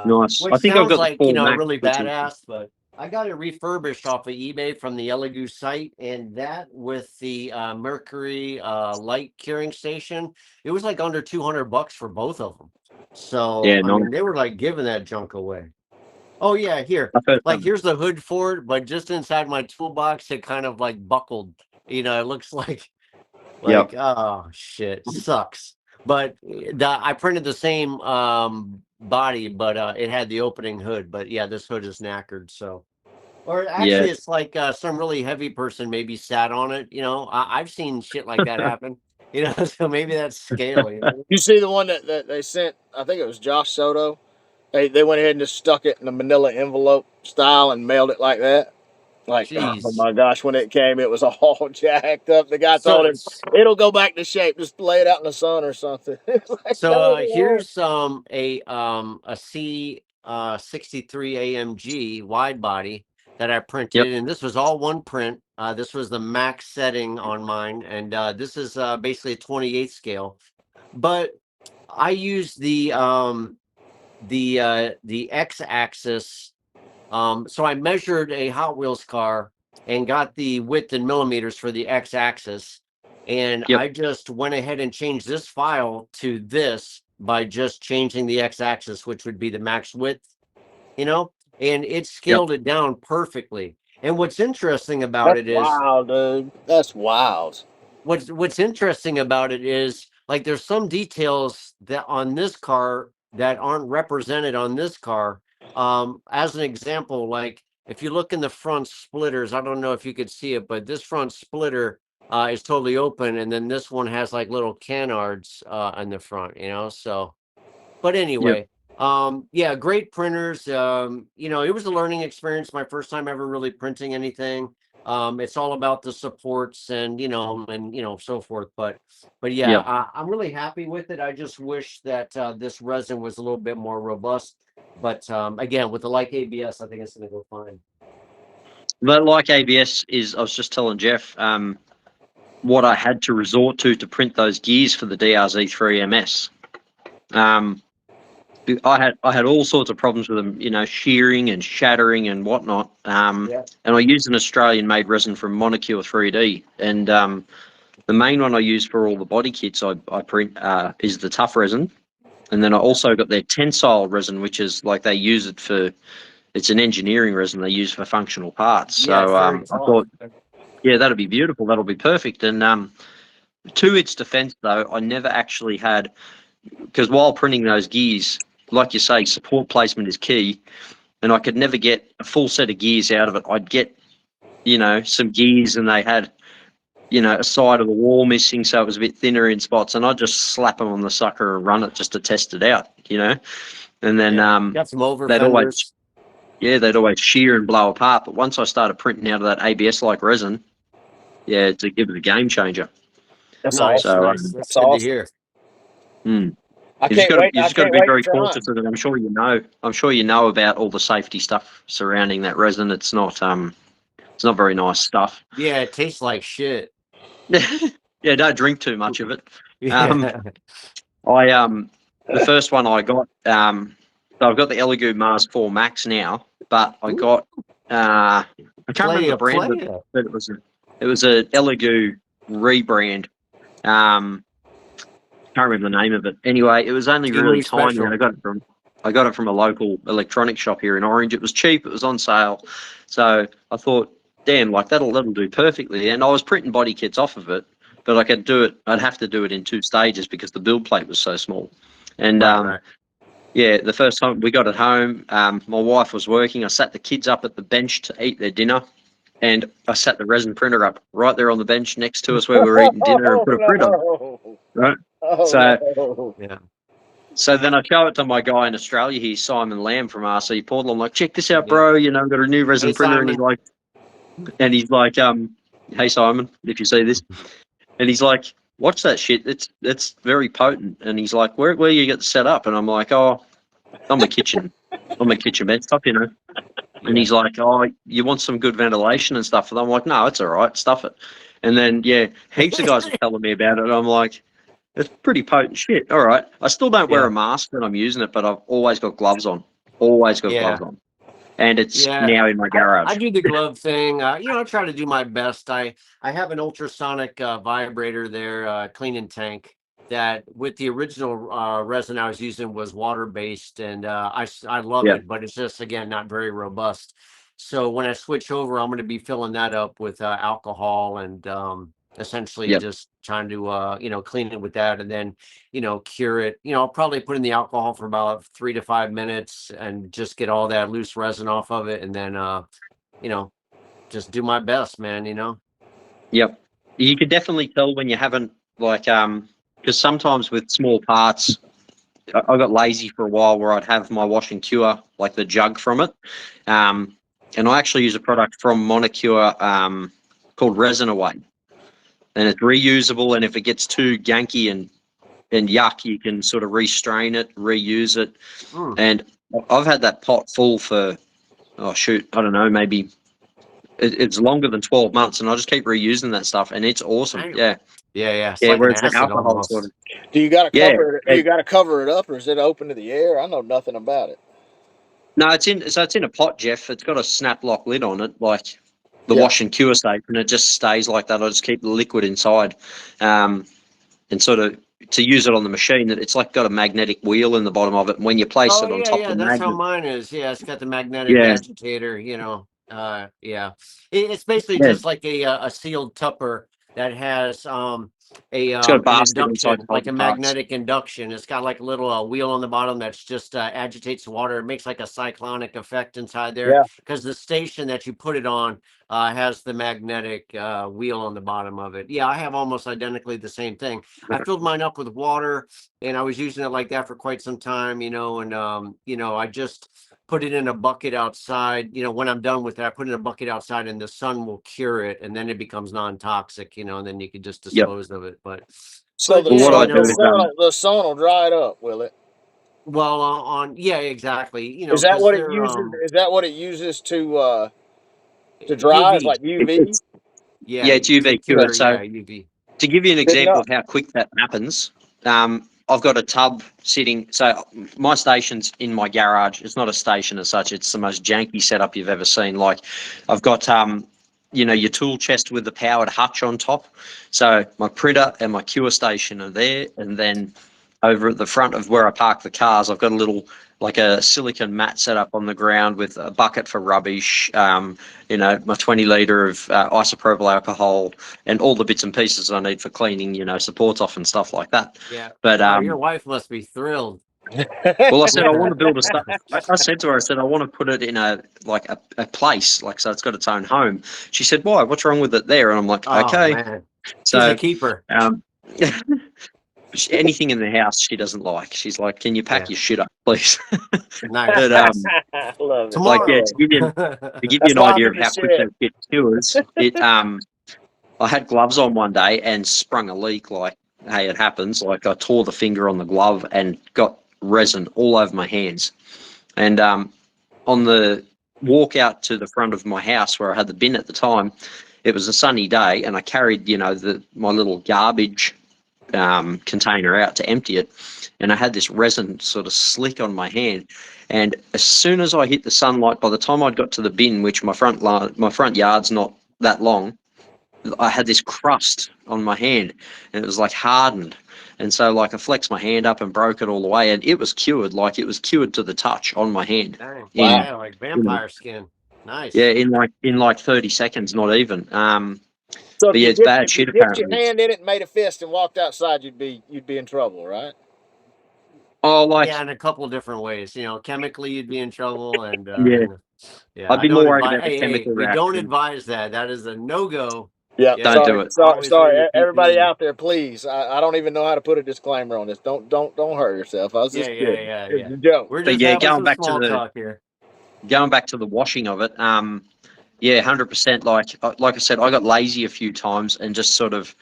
Nice. I Which think I've sounds got the like, 4 Max, really which is badass, but I got it refurbished off of eBay from the Elegoo site, and that with the Mercury light curing station, it was like under $200 for both of them. So Yeah, I nice. mean, they were like giving that junk away. Oh yeah, here. I've heard Like some. here's the hood for it, but just inside my toolbox, it kind of like buckled. It looks like Yep. oh shit, sucks. But I printed the same body, but it had the opening hood. But yeah, this hood is knackered. So, or Yeah. actually, it's like some really heavy person maybe sat on it. I've seen shit like that happen. So maybe that's scale. You see the one that they sent? I think it was Josh Soto. They went ahead and just stuck it in a Manila envelope style and mailed it like that. Like, oh Jeez. my gosh, when it came, it was all jacked up. The guy So told him it'll go back to shape. Just lay it out in the sun or something. It's like, So no, it won't. here's a C 63 AMG wide body that I Yep. printed, and this was all one print. This was the max setting on mine, and this is basically a 28 scale. But I used the X axis. So I measured a Hot Wheels car and got the width in millimeters for the X axis. And Yep. I just went ahead and changed this file to this by just changing the X axis, which would be the max width, and it Yep. scaled it down perfectly. And what's interesting about That's it is wild, dude. That's wild. what's interesting about it is like there's some details that on this car that aren't represented on this car. As an example, like if you look in the front splitters, I don't know if you could see it, but this front splitter is totally open, and then this one has like little canards in the front, so but Yep. anyway, yeah, great printers. It was a learning experience, my first time ever really printing anything. It's all about the supports and so forth. But yeah, Yep. I'm really happy with it. I just wish that this resin was a little bit more robust. But again, with the like ABS, I think it's gonna go fine. But like ABS is, I was just telling Jeff, what I had to resort to print those gears for the DRZ3 MS. Um, I had all sorts of problems with them, shearing and shattering and whatnot. Yeah. And I used an Australian-made resin from Monocure 3D, and the main one I use for all the body kits I print is the tough resin, and then I also got their tensile resin, which is like they use it for. It's an engineering resin they use for functional parts. Yeah, it's So very I tough. thought, yeah, that'll be beautiful. That'll be perfect. And to its defense, though, I never actually had, because while printing those gears, like you say, support placement is key, and I could never get a full set of gears out of it. I'd get, some gears and they had, a side of the wall missing, so it was a bit thinner in spots, and I'd just slap them on the sucker and run it just to test it out. And then Yeah, got some over they'd always, fenders. yeah, they'd always shear and blow apart. But once I started printing out of that ABS-like resin, yeah, it was a game changer. That's Nice, awesome. So, nice. That's That's good to awesome. hear. hmm. I You just can't got to wait. you I just got to can't be wait to very try 'em. cautious of it. I'm sure you know. I'm sure you know about all the safety stuff surrounding that resin. It's not very nice stuff. Yeah, it tastes like shit. Yeah, don't drink too much of it. Um, Yeah. I the first one I got. So I've got the Elegoo Mars 4 Max now, but I Ooh, got I can't remember the playa, brand, but playa. it was a Elegoo rebrand. Can't remember the name of it. Anyway, it was only really Kiwi tiny. special. I got it from a local electronics shop here in Orange. It was cheap. It was on sale, so I thought, damn, like that'll do perfectly. And I was printing body kits off of it, but I could do it. I'd have to do it in two stages because the build plate was so small. And Right, right. yeah, the first time we got it home, my wife was working. I sat the kids up at the bench to eat their dinner, and I sat the resin printer up right there on the bench next to us where we were eating dinner and Oh put a print on. no! Right. Oh So no! Yeah. so then I show it to my guy in Australia here, Simon Lamb from RC Portal. I'm like, check this out, Yeah. bro. I've got a new Hey, resin printer, and he's Simon. like, hey Simon, if you see this, and he's like, watch that shit. It's very potent. And he's like, where you get set up? And I'm like, oh, on my kitchen, bed stuff. And Yeah. he's like, oh, you want some good ventilation and stuff? And I'm like, no, it's all right, stuff it. And then yeah, heaps of guys were telling me about it. I'm like, it's pretty potent shit. All right. I still don't wear a Yeah. mask when I'm using it, but I've always got gloves on. Always got Yeah. gloves on. And it's Yeah. now in my I garage. do the glove thing. I try to do my best. I have an ultrasonic vibrator there, cleaning tank. that with the original resin I was using was water based, and I love Yeah. it, but it's just again not very robust. So when I switch over, I'm going to be filling that up with alcohol and essentially Yep. just trying to clean it with that, and then cure it. I'll probably put in the alcohol for about 3 to 5 minutes and just get all that loose resin off of it, and then you know just do my best, man. Yep. You could definitely tell when you haven't like because sometimes with small parts, I got lazy for a while where I'd have my wash and cure like the jug from it, um, and I actually use a product from Monicure called Resin Away, and it's reusable. And if it gets too ganky and yuck, you can sort of restrain it, reuse it. Mm. And I've had that pot full for I don't know, maybe it's longer than 12 months, and I just keep reusing that stuff, and it's awesome. Damn. Yeah, Yeah, it's yeah. like an Whereas the acid alcohol sort almost. of Do you got to yeah. cover it? Do you got to cover it up, or is it open to the air? I know nothing about it. No, it's in a pot, Jeff. It's got a snap lock lid on it, like the Yeah. wash and cure safe, and it just stays like that. I just keep the liquid inside, and sort of to use it on the machine. It's like got a magnetic wheel in the bottom of it, and when you place Oh it on yeah, top yeah, of the that's how magnet, mine is. Yeah, it's got the magnetic yeah, agitator. Yeah, it's basically yeah, just like a sealed tupper that has it's got a an basket inside to induction, hold like the a parts. magnetic induction. It's got like a little wheel on the bottom that's just agitates the water. It makes like a cyclonic effect inside there Yeah. because the station that you put it on has the magnetic wheel on the bottom of it. Yeah, I have almost identically the same thing. I filled mine up with water, and I was using it like that for quite some time, and I just put it in a bucket outside. When I'm done with that, I put it in a bucket outside, and the sun will cure it, and then it becomes non-toxic, and then you can just Yep. dispose of it. But So but the Well, yeah, what I sun, do is the sun will dry it up, will it? well, on yeah, exactly. Is that Because what it they're uses? Is that what it uses to dry? Is UV. like UV? yeah, Yeah, it's to UV cured. cure. So Yeah, UV. to give you an Didn't example know. of how quick that happens, I've got a tub sitting. So my station's in my garage. It's not a station as such. It's the most janky setup you've ever seen. Like I've got your tool chest with the powered hutch on top. So my printer and my cure station are there, and then over at the front of where I park the cars, I've got a little like a silicon mat set up on the ground with a bucket for rubbish. My 20 litre of isopropyl alcohol and all the bits and pieces I need for cleaning, supports off and stuff like that. Yeah. But Oh, your wife must be thrilled. well, I said I want to build a stuff. I said to her, I said I want to put it in a place, like so it's got its own home. She said, "Why? What's wrong with it there?" And I'm like, Oh "Okay." man, she's a So, keeper. um, anything in the house she doesn't like. She's like, "Can you pack Yeah, your shit up, please?" nice, But nice. I love it. like I yeah, Tomorrow. love to it. give you That's an why I'm idea in of the how quick shed. that shit cures, I had gloves on one day and sprung a leak. Like, hey, it happens. Like, I tore the finger on the glove and got resin all over my hands. And on the walk out to the front of my house where I had the bin at the time, it was a sunny day, and I carried, my little garbage container out to empty it, and I had this resin sort of slick on my hand. And as soon as I hit the sunlight, by the time I'd got to the bin, which my front yard's not that long, I had this crust on my hand, and it was like hardened. And so, like, I flexed my hand up and broke it all the way, and it was cured. Like, it was cured to the touch on my hand Dang. in, Wow. Yeah, like you know, vampire skin. yeah, Nice. in like 30 seconds, not even. So But yeah, it's bad if you shit dipped your apparently. hand in it and made a fist and walked outside, you'd be in trouble, right? Oh, like Yeah, in a couple different ways. Chemically you'd be in trouble, and yeah, yeah, I'd I be don't more worried advise. about the Hey, chemical we don't reaction. advise that. That is a no go. Yep. Yeah, Don't do Sorry. it. Sorry. always wear your Sorry. Everybody PPE. out there, please. I don't even know how to put a disclaimer on this. Don't hurt yourself. I was Yeah, just yeah, kidding. yeah, It's yeah. a joke. We're But just yeah, having some small talk here. going back to the washing of it. Yeah, 100%. Like I said, I got lazy a few times and just sort of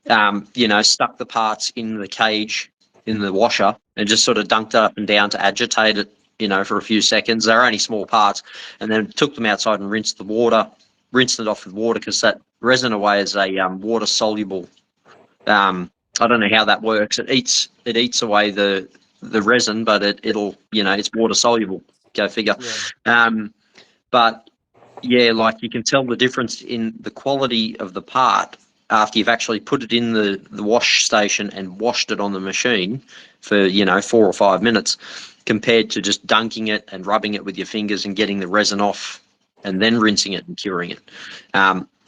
stuck the parts in the cage in the washer and just sort of dunked it up and down to agitate it, for a few seconds. They're only small parts, and then took them outside and rinsed it off with water because that resin away is a water soluble. I don't know how that works. It eats away the resin, but it'll it's water soluble. Go figure. Yeah. But yeah, like you can tell the difference in the quality of the part after you've actually put it in the wash station and washed it on the machine for 4 or 5 minutes, compared to just dunking it and rubbing it with your fingers and getting the resin off and then rinsing it and curing it.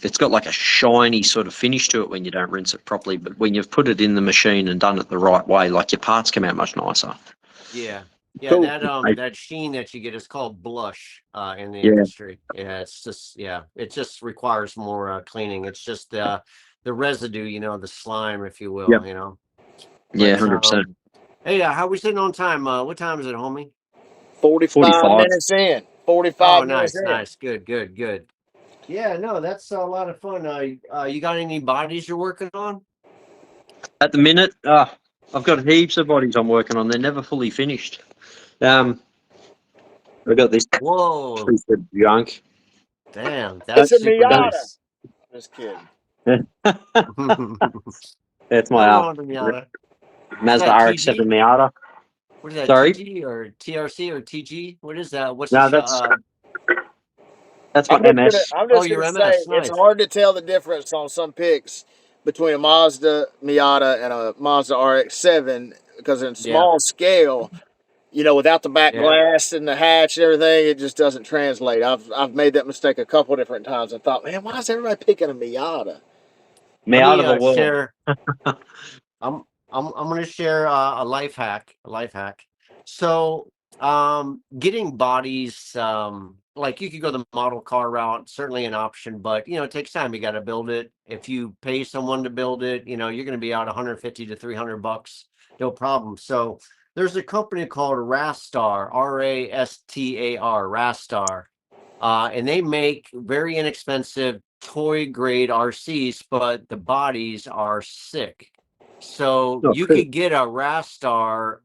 It's got like a shiny sort of finish to it when you don't rinse it properly, but when you've put it in the machine and done it the right way, like, your parts come out much nicer. Yeah. Yeah, Cool. that sheen that you get is called blush in the Yeah. industry. Yeah, it's just it just requires more cleaning. It's just the residue, the slime, if you will, Yep. Yeah, But 100%. hey, how we sitting on time? What time is it, homie? 45 45. minutes in. 45 Oh, minutes nice, in. nice, good, good, good. Yeah, no, that's a lot of fun. You got any bodies you're working on? At the minute, I've got heaps of bodies I'm working on. They're never fully finished. I've got this Whoa, piece of junk. damn, It's that's a super Miata. nice. Just kidding. That's Nothing my wrong with the Miata. Is Mazda that RX-7 TG? Miata. What is that, Sorry? TG or TRC or TG? What is that? What's the No, that's I'm what just gonna MS. I'm Oh, just your gonna say MS, it's nice. hard to tell the difference on some pics between a Mazda Miata and a Mazda RX-7 because in Yeah, small scale, without the back yeah. glass and the hatch and everything, it just doesn't translate. I've made that mistake a couple different times and thought, man, why is everybody picking a Miata? Let me Miata the world. share. I'm gonna share a life hack. A life hack. So, getting bodies, like you could go the model car route, certainly an option, but it takes time. You got to build it. If you pay someone to build it, you're going to be out 150 to $300, no problem. So there's a company called Rastar, Rastar, Rastar, and they make very inexpensive toy grade RCs, but the bodies are sick. So Oh, you cool. could get a Rastar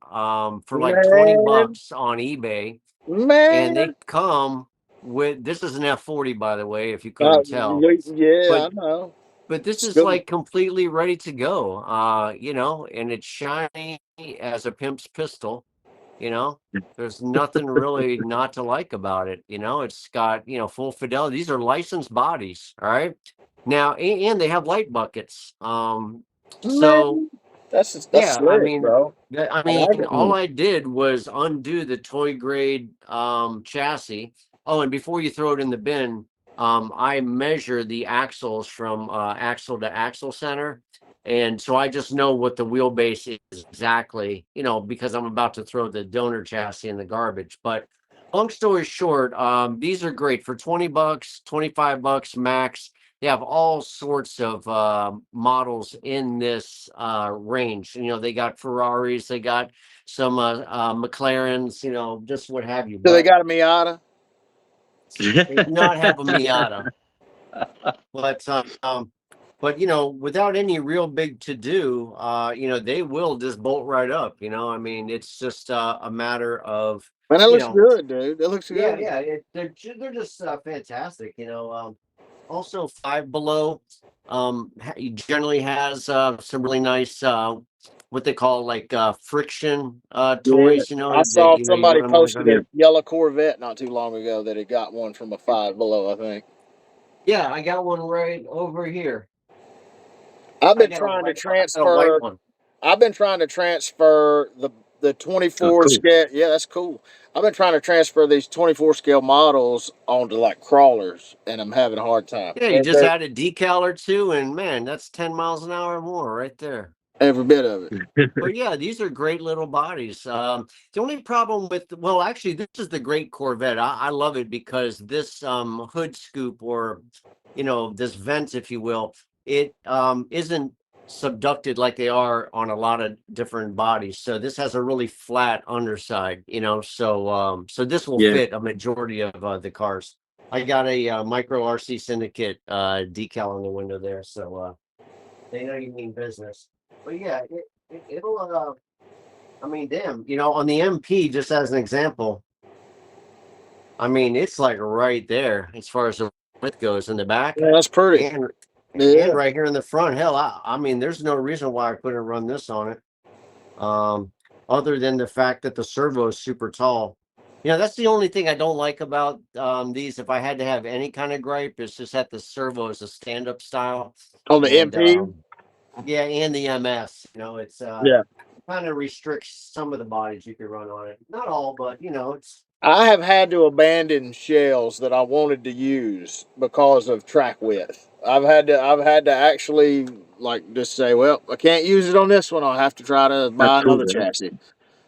for like 20 Man, bucks on eBay, and man. they come with, this is an F40, by the way, if you couldn't tell. Yeah, But I know. this It's is good. like completely ready to go. And it's shiny as a pimp's pistol. You know, there's nothing really not to like about it. It's got, full fidelity. These are licensed bodies. All right. Now, and they have light buckets. So Man, that's yeah, I slick, mean, bro. I I mean, like it. all I did was undo the toy grade chassis. Oh, and before you throw it in the bin, I measure the axles from axle to axle center. And so I just know what the wheelbase is exactly, because I'm about to throw the donor chassis in the garbage. But long story short, these are great for 20 bucks, 25 bucks max. They have all sorts of models in this range. They got Ferraris, they got some McLarens, just what have you. Do they But got a Miata? they do not have a Miata. But without any real big to do, they will just bolt right up. I mean, it's just a matter of, Man, that you looks know, good, dude. That looks yeah, good. yeah, they're just fantastic. Also, Five Below generally has some really nice what they call like friction Yeah. toys. I That saw you somebody run them on the posted ground. Yeah. a yellow Corvette not too long ago that it got one from a Five Below, I think. Yeah, I got one right over here. I've I been got a trying to white. I got a white transfer one. I've been trying to transfer the Oh, 24 cool. scale. Yeah, that's cool. I've been trying to transfer these 24 scale models onto like crawlers, and I'm having a hard time. Yeah, you just add a decal or two, and man, that's 10 miles an hour more right there. Every bit of it. But yeah, these are great little bodies. The only problem with, well, actually, this is the great Corvette. I love it because this hood scoop, or this vent, if you will, it isn't subducted like they are on a lot of different bodies. So this has a really flat underside. So this will Yeah. fit a majority of the cars. I got a micro RC Syndicate decal on the window there, so they know you mean business. But yeah, it'll. I mean, damn. On the MP, just as an example, I mean, it's like right there as far as the width goes in the back, Yeah, that's pretty. and Yeah. right here in the front. Hell, I mean, there's no reason why I couldn't run this on it. Um, Other than the fact that the servo is super tall. That's the only thing I don't like about these. If I had to have any kind of gripe, it's just that the servo is a stand-up style, On the and MP. yeah, and the MS. It's Yeah. kind of restricts some of the bodies you can run on it. Not all, but it's. I have had to abandon shells that I wanted to use because of track width. I've had to actually like just say, well, I can't use it on this one. I'll have to try to That's buy cool. another Yeah. chassis.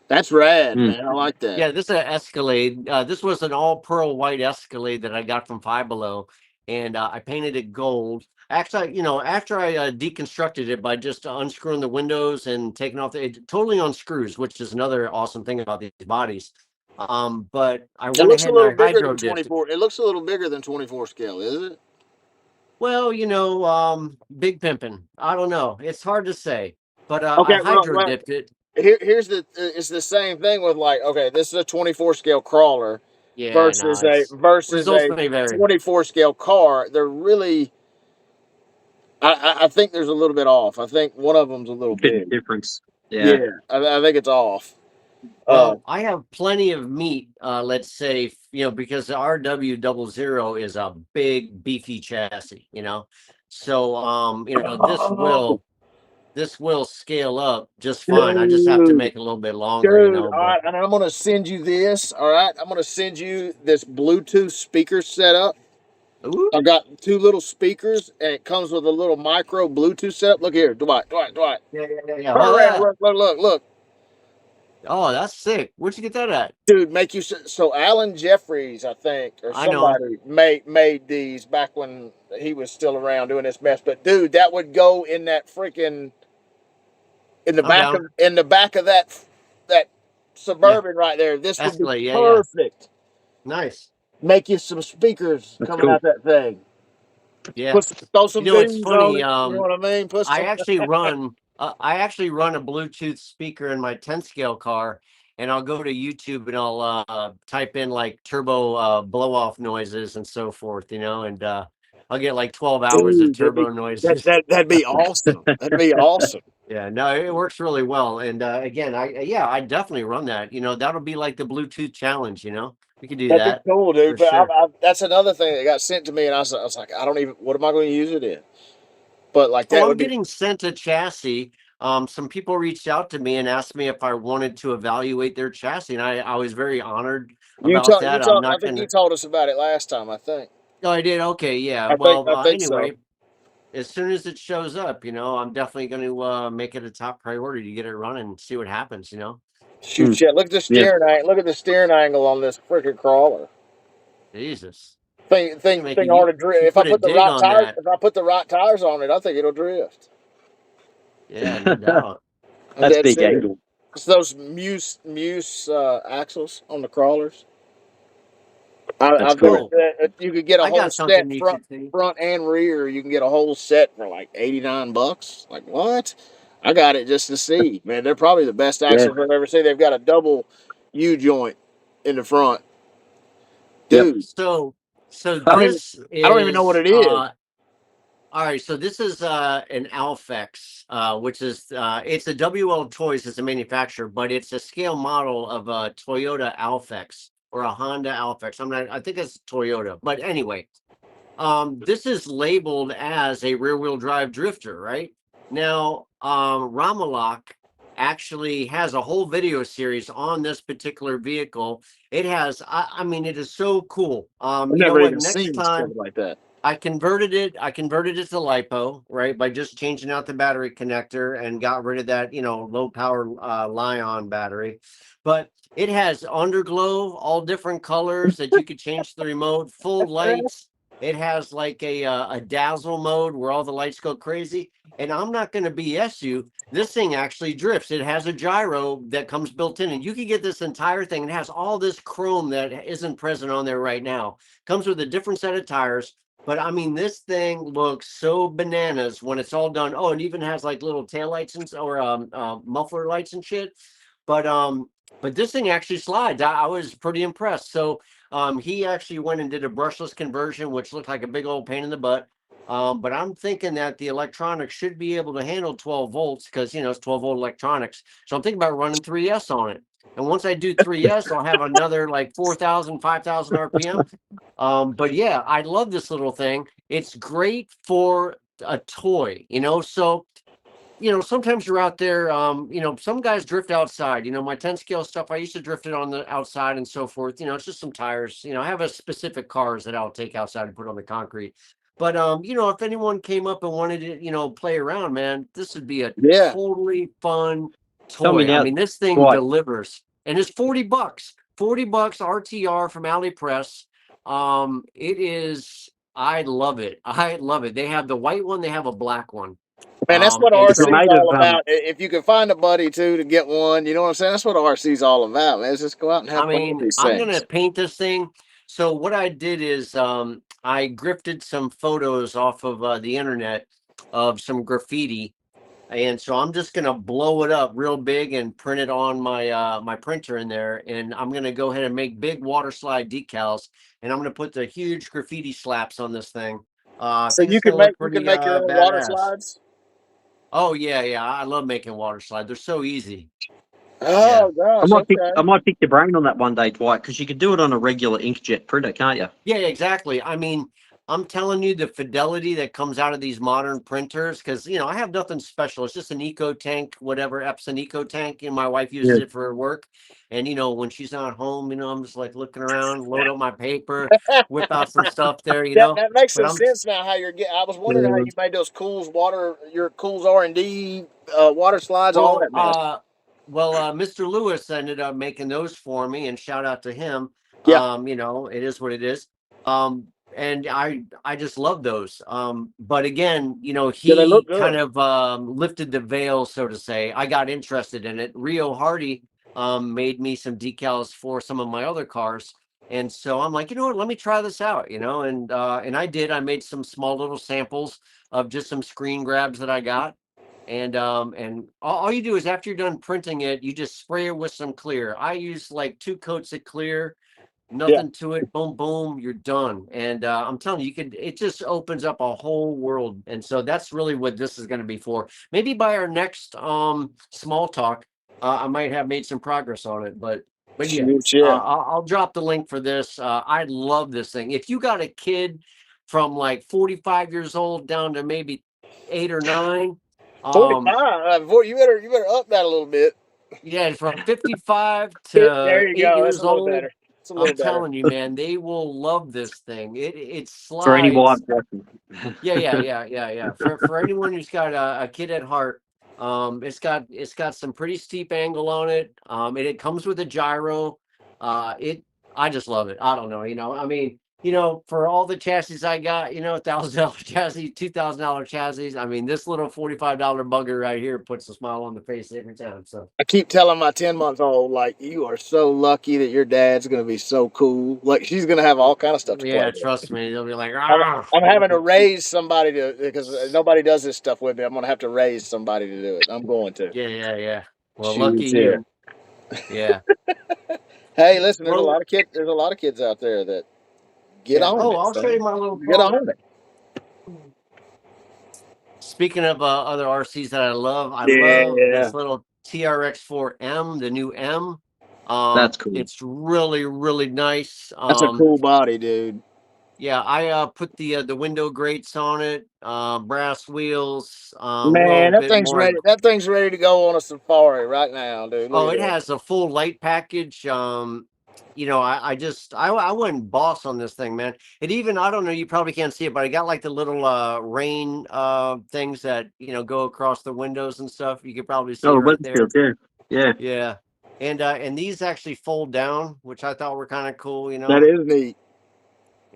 That's rad, Mm. man. I like that. Yeah, this is an Escalade. This was an all pearl white Escalade that I got from Five Below, and I painted it gold. Actually, after I deconstructed it by just unscrewing the windows and taking off it totally unscrews, which is another awesome thing about these bodies. But I It went looks a ahead and little I bigger hydro than dipped it. 24. It looks a little bigger than 24 scale, is it? Well, big pimping. I don't know. It's hard to say, but I Okay, hydro dipped it. here's the it's the same thing with like, okay, this is a 24 scale crawler Yeah, no, it's versus results a may vary. 24 scale car. They're really I think there's a little bit off. I think one of them's a little Bit of big. difference. Yeah. Yeah, I think it's off. Uh, Well, I have plenty of meat, let's say, because the RW00 is a big, beefy chassis. So, oh, this will scale up just fine. I just have to dude, make it a little bit longer, dude. All but right, and I'm gonna send you this. All right, I'm gonna send you this Bluetooth speaker setup. ooh, I've got two little speakers, and it comes with a little micro Bluetooth setup. Look here, Dwight. yeah. Turn Oh, around. yeah. Look. Oh, that's sick. Where'd you get that at? Dude, make you so Alan Jeffries, I think, or I know him. somebody made these back when he was still around doing this mess. But dude, that would go in that freaking I'm down. in the back of that Yeah, Suburban right there. This would be Escalade. Yeah. perfect. Nice. Make you some speakers That's coming cool. out that thing. Yeah. Throw some It's D's on funny. it. You know what I mean? Put some. I actually run a Bluetooth speaker in my 10 scale car, and I'll go to YouTube and I'll type in like turbo blow off noises and so forth, and I'll get like 12 hours of Dude, turbo noises. that'd be awesome. That'd be awesome. Yeah, no, it works really well. And again, I definitely run that. That'll be like the Bluetooth challenge. We could do That'd be that cool, for dude. But sure. that's another thing that got sent to me, and I was like, I don't even. What am I going to use it in? But like Oh, that I'm would be. getting sent a chassis. Some people reached out to me and asked me if I wanted to evaluate their chassis, and I was very honored about You that. I'm talk. I not think you gonna. told us about it last time. I think. Oh, I did. Okay, yeah. Well, I think so. anyway, as soon as it shows up, I'm definitely going to make it a top priority to get it running and see what happens. Shoot, Mm. shit. Look at the Yeah. steering angle. Look at the steering angle on this freaking crawler. Jesus, Thing hard to drift. you put a dig on that. If I put the right tires on it, I think it'll drift. Yeah, no doubt. I'm That's dead big serious. angle. It's those Muse axles on the crawlers. That's I've cool. Oh, you could get a I whole got something set you should see. front and rear. You can get a whole set for like $89. Like what? I got it just to see. Man, they're probably the best Yeah. axles I've ever seen. They've got a double U joint in the front, Yep. dude. So I don't even this I don't even know what is it is. all right, so this is an Alfex, which is it's a WL Toys as a manufacturer, but it's a scale model of a Toyota Alfex or a Honda Alfex. I think it's Toyota, but anyway, this is labeled as a rear-wheel drive drifter, right? Now, Ramalak actually has a whole video series on this particular vehicle. It has, I mean, it is so cool. I've You know never what? even Next seen stuff time. like that. I converted it to LiPo, right? By just changing out the battery connector and got rid of that, low power Li-on battery. But it has underglow, all different colors that you could change the remote, full lights. It has like a dazzle mode where all the lights go crazy. And I'm not going to BS you. This thing actually drifts. It has a gyro that comes built in, and you can get this entire thing. It has all this chrome that isn't present on there right now. Comes with a different set of tires. But I mean, this thing looks so bananas when it's all done. Oh, it even has like little tail lights or muffler lights and shit. But this thing actually slides. I was pretty impressed. So he actually went and did a brushless conversion, which looked like a big old pain in the butt. But I'm thinking that the electronics should be able to handle 12 volts because it's 12-volt electronics. So I'm thinking about running 3S on it. And once I do 3S, I'll have another like 4,000, 5,000 RPM. But yeah, I love this little thing. It's great for a toy, so sometimes you're out there, some guys drift outside, my 10 scale stuff. I used to drift it on the outside and so forth. It's just some tires, I have a specific cars that I'll take outside and put on the concrete. But, if anyone came up and wanted to, play around, man, this would be a Yeah. totally fun Tell me toy. I now, mean, this thing right? delivers, and it's $40, $40 RTR from AliExpress. It is, I love it. I love it. They have the white one, they have a black one. Man, that's what And Is it so RC's made of all about. If you can find a buddy too to get one, you know what I'm saying? That's what RC's all about, man. Let's just go out and I have fun with mean, these I'm gonna things. paint this thing. So what I did is I grifted some photos off of the internet of some graffiti, and so I'm just gonna blow it up real big and print it on my printer in there, and I'm gonna go ahead and make big water slide decals, and I'm gonna put the huge graffiti slaps on this thing. I So think it's gonna look you can pretty make your own water badass. slides. Oh yeah, yeah, I love making water slide. They're so easy. Yeah. Oh gosh, okay. I might pick your brain on that one day, Dwight, because you can do it on a regular inkjet printer, can't you? Yeah, exactly. I mean, I'm telling you, the fidelity that comes out of these modern printers, because I have nothing special. It's just an eco tank, whatever, Epson eco tank, and my wife uses Yeah. it for her work. And when she's not home, I'm just like looking around, load up my paper, whip out some stuff there, That makes But some I'm sense now. How you're getting? I was wondering how Yeah. you made those Cools your Cools R&D water slides, all well, that mess. Mr. Lewis ended up making those for me, and shout out to him. Yeah. It is what it is. And I just love those. But again, Yeah, they look he kind good. of lifted the veil, so to say. I got interested in it. Rio Hardy made me some decals for some of my other cars. And so I'm like, you know what, let me try this out, and I did. I made some small little samples of just some screen grabs that I got. And all you do is, after you're done printing it, you just spray it with some clear. I use like 2 coats of clear, Yeah. nothing to it, boom boom, you're done. And I'm telling you, it just opens up a whole world. And so that's really what this is going to be for. Maybe by our next small talk, I might have made some progress on it. But yeah, Shoot, yeah. I'll drop the link for this. I love this thing. If you got a kid from like 45 years old down to maybe 8 or 9, 45. um Boy, you better up that a little bit. yeah, from 55 There to you eight go. That's a years little old, better. It's a I'm little better. telling you, man, they will love this thing. It For any wife slides. watching. Yeah, yeah, yeah, yeah, yeah. For anyone who's got a kid at heart, it's got some pretty steep angle on it. And it comes with a gyro. It I just love it. I don't know, I mean, for all the chassis I got, $1,000 chassis, $2,000 chassis. I mean, this little $45 bugger right here puts a smile on the face every time. So I keep telling my 10-month-old, like, you are so lucky that your dad's gonna be so cool. Like, she's gonna have all kind of stuff to play yeah, with. trust me, they'll be like, I'm, ah. I'm having to raise somebody to because nobody does this stuff with me. I'm gonna have to raise somebody to do it. I'm going to. Yeah, yeah, yeah. Well, lucky Shoot, yeah. you. Yeah. Hey, listen, Well, there's a lot of kids out there that get yeah. on Oh, this I'll show you thing. my little Get pro. on it. Speaking of other RCs that I love Yeah. this little TRX4M, the new M. That's cool. It's really, really nice. That's a cool body, dude. Yeah, I put the window grates on it, brass wheels, a little Man, bit more. That thing's ready to go on a safari right now, dude. Look Oh, at it this. has a full light package. I went boss on this thing, man. It even, I don't know, you probably can't see it, but I got like the little rain things that go across the windows and stuff. You could probably see Oh, right there. Wethersfield, yeah. Yeah. Yeah. And these actually fold down, which I thought were kind of cool. That is neat.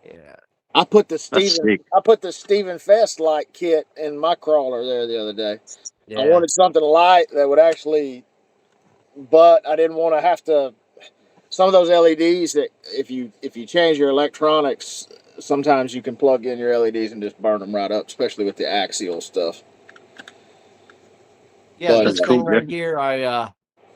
Yeah. That's sick. I put the Stephen Fest light kit in my crawler there the other day. I Yeah. wanted something light that would actually, but I didn't want to have to. Some of those LEDs that if you change your electronics, sometimes you can plug in your LEDs and just burn them right up, especially with the axial stuff. Yeah, But That's this thing cool, yeah. right here,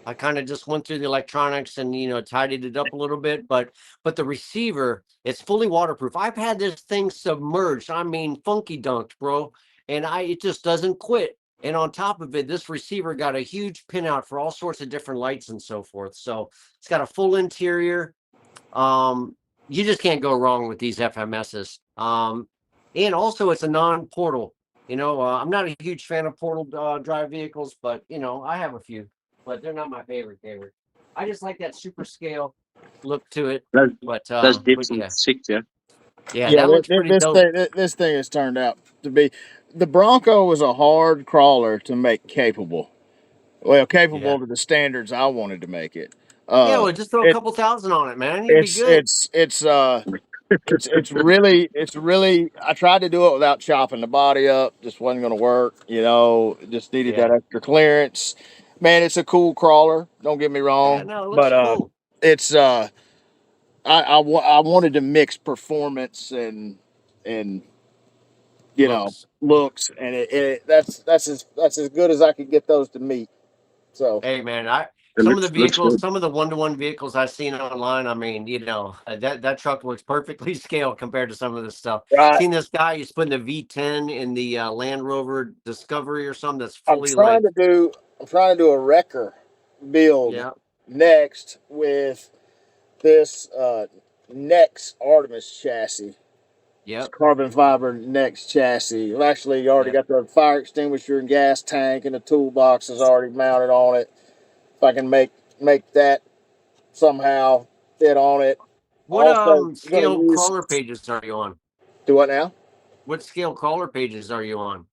I kind of just went through the electronics and tidied it up a little bit, but the receiver, it's fully waterproof. I've had this thing submerged. I mean, funky dunked, bro, and it just doesn't quit. And on top of it, this receiver got a huge pinout for all sorts of different lights and so forth. So it's got a full interior. You just can't go wrong with these FMSs. And also it's a non-portal. I'm not a huge fan of portal drive vehicles, but I have a few, but they're not my favorite. I just like that super scale look to it. Those, But those but dips look yeah, sick, yeah. yeah, Yeah, that looks pretty dope. this thing has turned out to be. The Bronco was a hard crawler to make capable. Well, Yeah, capable to the standards I wanted to make it. yeah. Uh, Well, just throw a it couple thousand on it, man. You'd be it's good. it's it's it's really. I tried to do it without chopping the body up. Just wasn't going to work. It just needed that Yeah, extra clearance. Man, it's a cool crawler. Don't get me yeah. wrong, No, it looks but cool. it's I wanted to mix performance and Looks. looks, and that's as good as I could get those to meet. So Hey man, It some of the looks vehicles, good. some of the one-to-one vehicles I've seen online, I mean, that truck looks perfectly scaled compared to some of this stuff. right, Seen this guy, he's putting a V10 in the Land Rover Discovery or something that's I'm fully trying like, to do I'm trying to do a wrecker build yeah, next with this Nex Artemis chassis. It's yep, carbon fiber Nex chassis. Well, actually, you already yep. got the fire extinguisher and gas tank, and the toolbox is already mounted on it. If I can make that somehow fit on it. What Also, I'm going to scale use. crawler pages are you on? Do what now? What scale crawler pages are you on?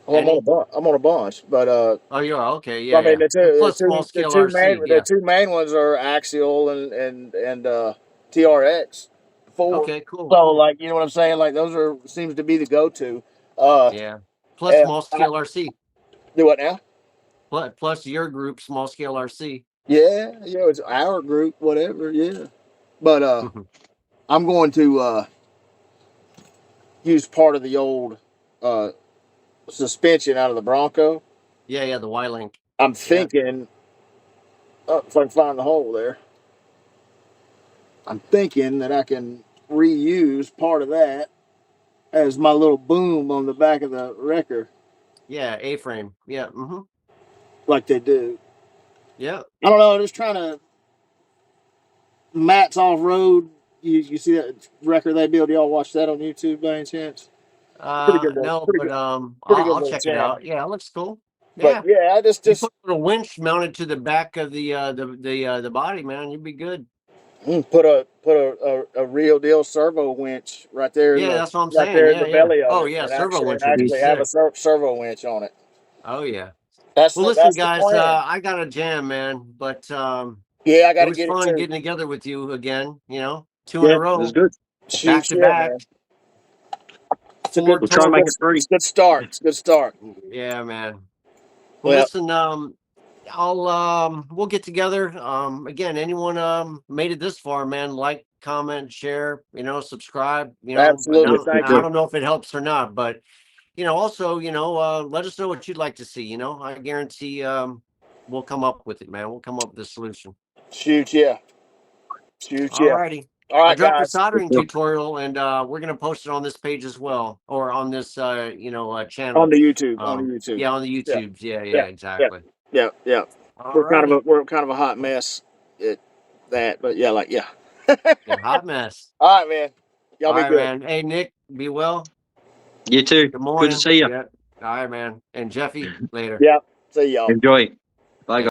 Well, Any? I'm on a bunch, but Oh, you are, okay, I yeah, mean yeah. And plus small scale RC, the yeah. two main ones are axial and TRX four. Okay, cool, So cool. like you know what I'm saying? Like those are seems to be the go to. Uh, Yeah. Plus and small I scale RC. do what now? Plus your group, small scale RC. Yeah, it's our group, whatever. Yeah, but I'm going to use part of the old uh suspension out of the Bronco. Yeah, yeah, the Y link. I'm Yeah, thinking, if I can find the hole there. I'm thinking that I can reuse part of that as my little boom on the back of the wrecker, yeah, A frame. Yeah, like they do. yeah. I don't know. I'm just trying to Matt's off road. You see that wrecker they build? Y'all watch that on YouTube by any chance? No, Pretty but good, pretty good I'll little check it channel. out. Yeah, it looks cool. But Yeah, yeah, I you just put a little winch mounted to the back of the body, man. You'd be good. put a real deal servo winch Yeah, that's what I'm saying. in Yeah, the yeah. belly of Oh it, yeah, and servo winch would be actually have a sick. servo winch on it. Oh yeah. That's Well, listen, the guys, plan. I got a jam, man. But Yeah, I got it to was get it fun too. getting together with you again. Two in Yeah, a it was row, good. back Shoot, to yeah, back, man. It's a four We'll try and make total. it three. it's a good start. It's a good start. Yeah, man. Well, Well, listen, I'll we'll get together. Again, anyone made it this far, man, like, comment, share, subscribe, but Yeah, absolutely. now for Thank I sure. you. don't know if it helps or not, but also, let us know what you'd like to see, I guarantee we'll come up with it, man. We'll come up with a solution. Shoot, yeah. Shoot, All yeah. righty. All I right, dropped a guys. For soldering sure. tutorial and we're gonna post it on this page as well, or on this On channel. the YouTube. On the YouTube. Yeah, on the Yeah, YouTubes. Yeah, yeah, yeah, yeah, exactly. yeah. All righty. We're kind of a hot mess at that, but yeah, like yeah. Yeah, hot mess. All right, man. Y'all All be right, good. man. Hey, Nick, be well. You too. Good Good to morning. see you. Yeah. All right, man. And Jeffy, later. Yeah. See y'all. Enjoy. Bye. Yeah.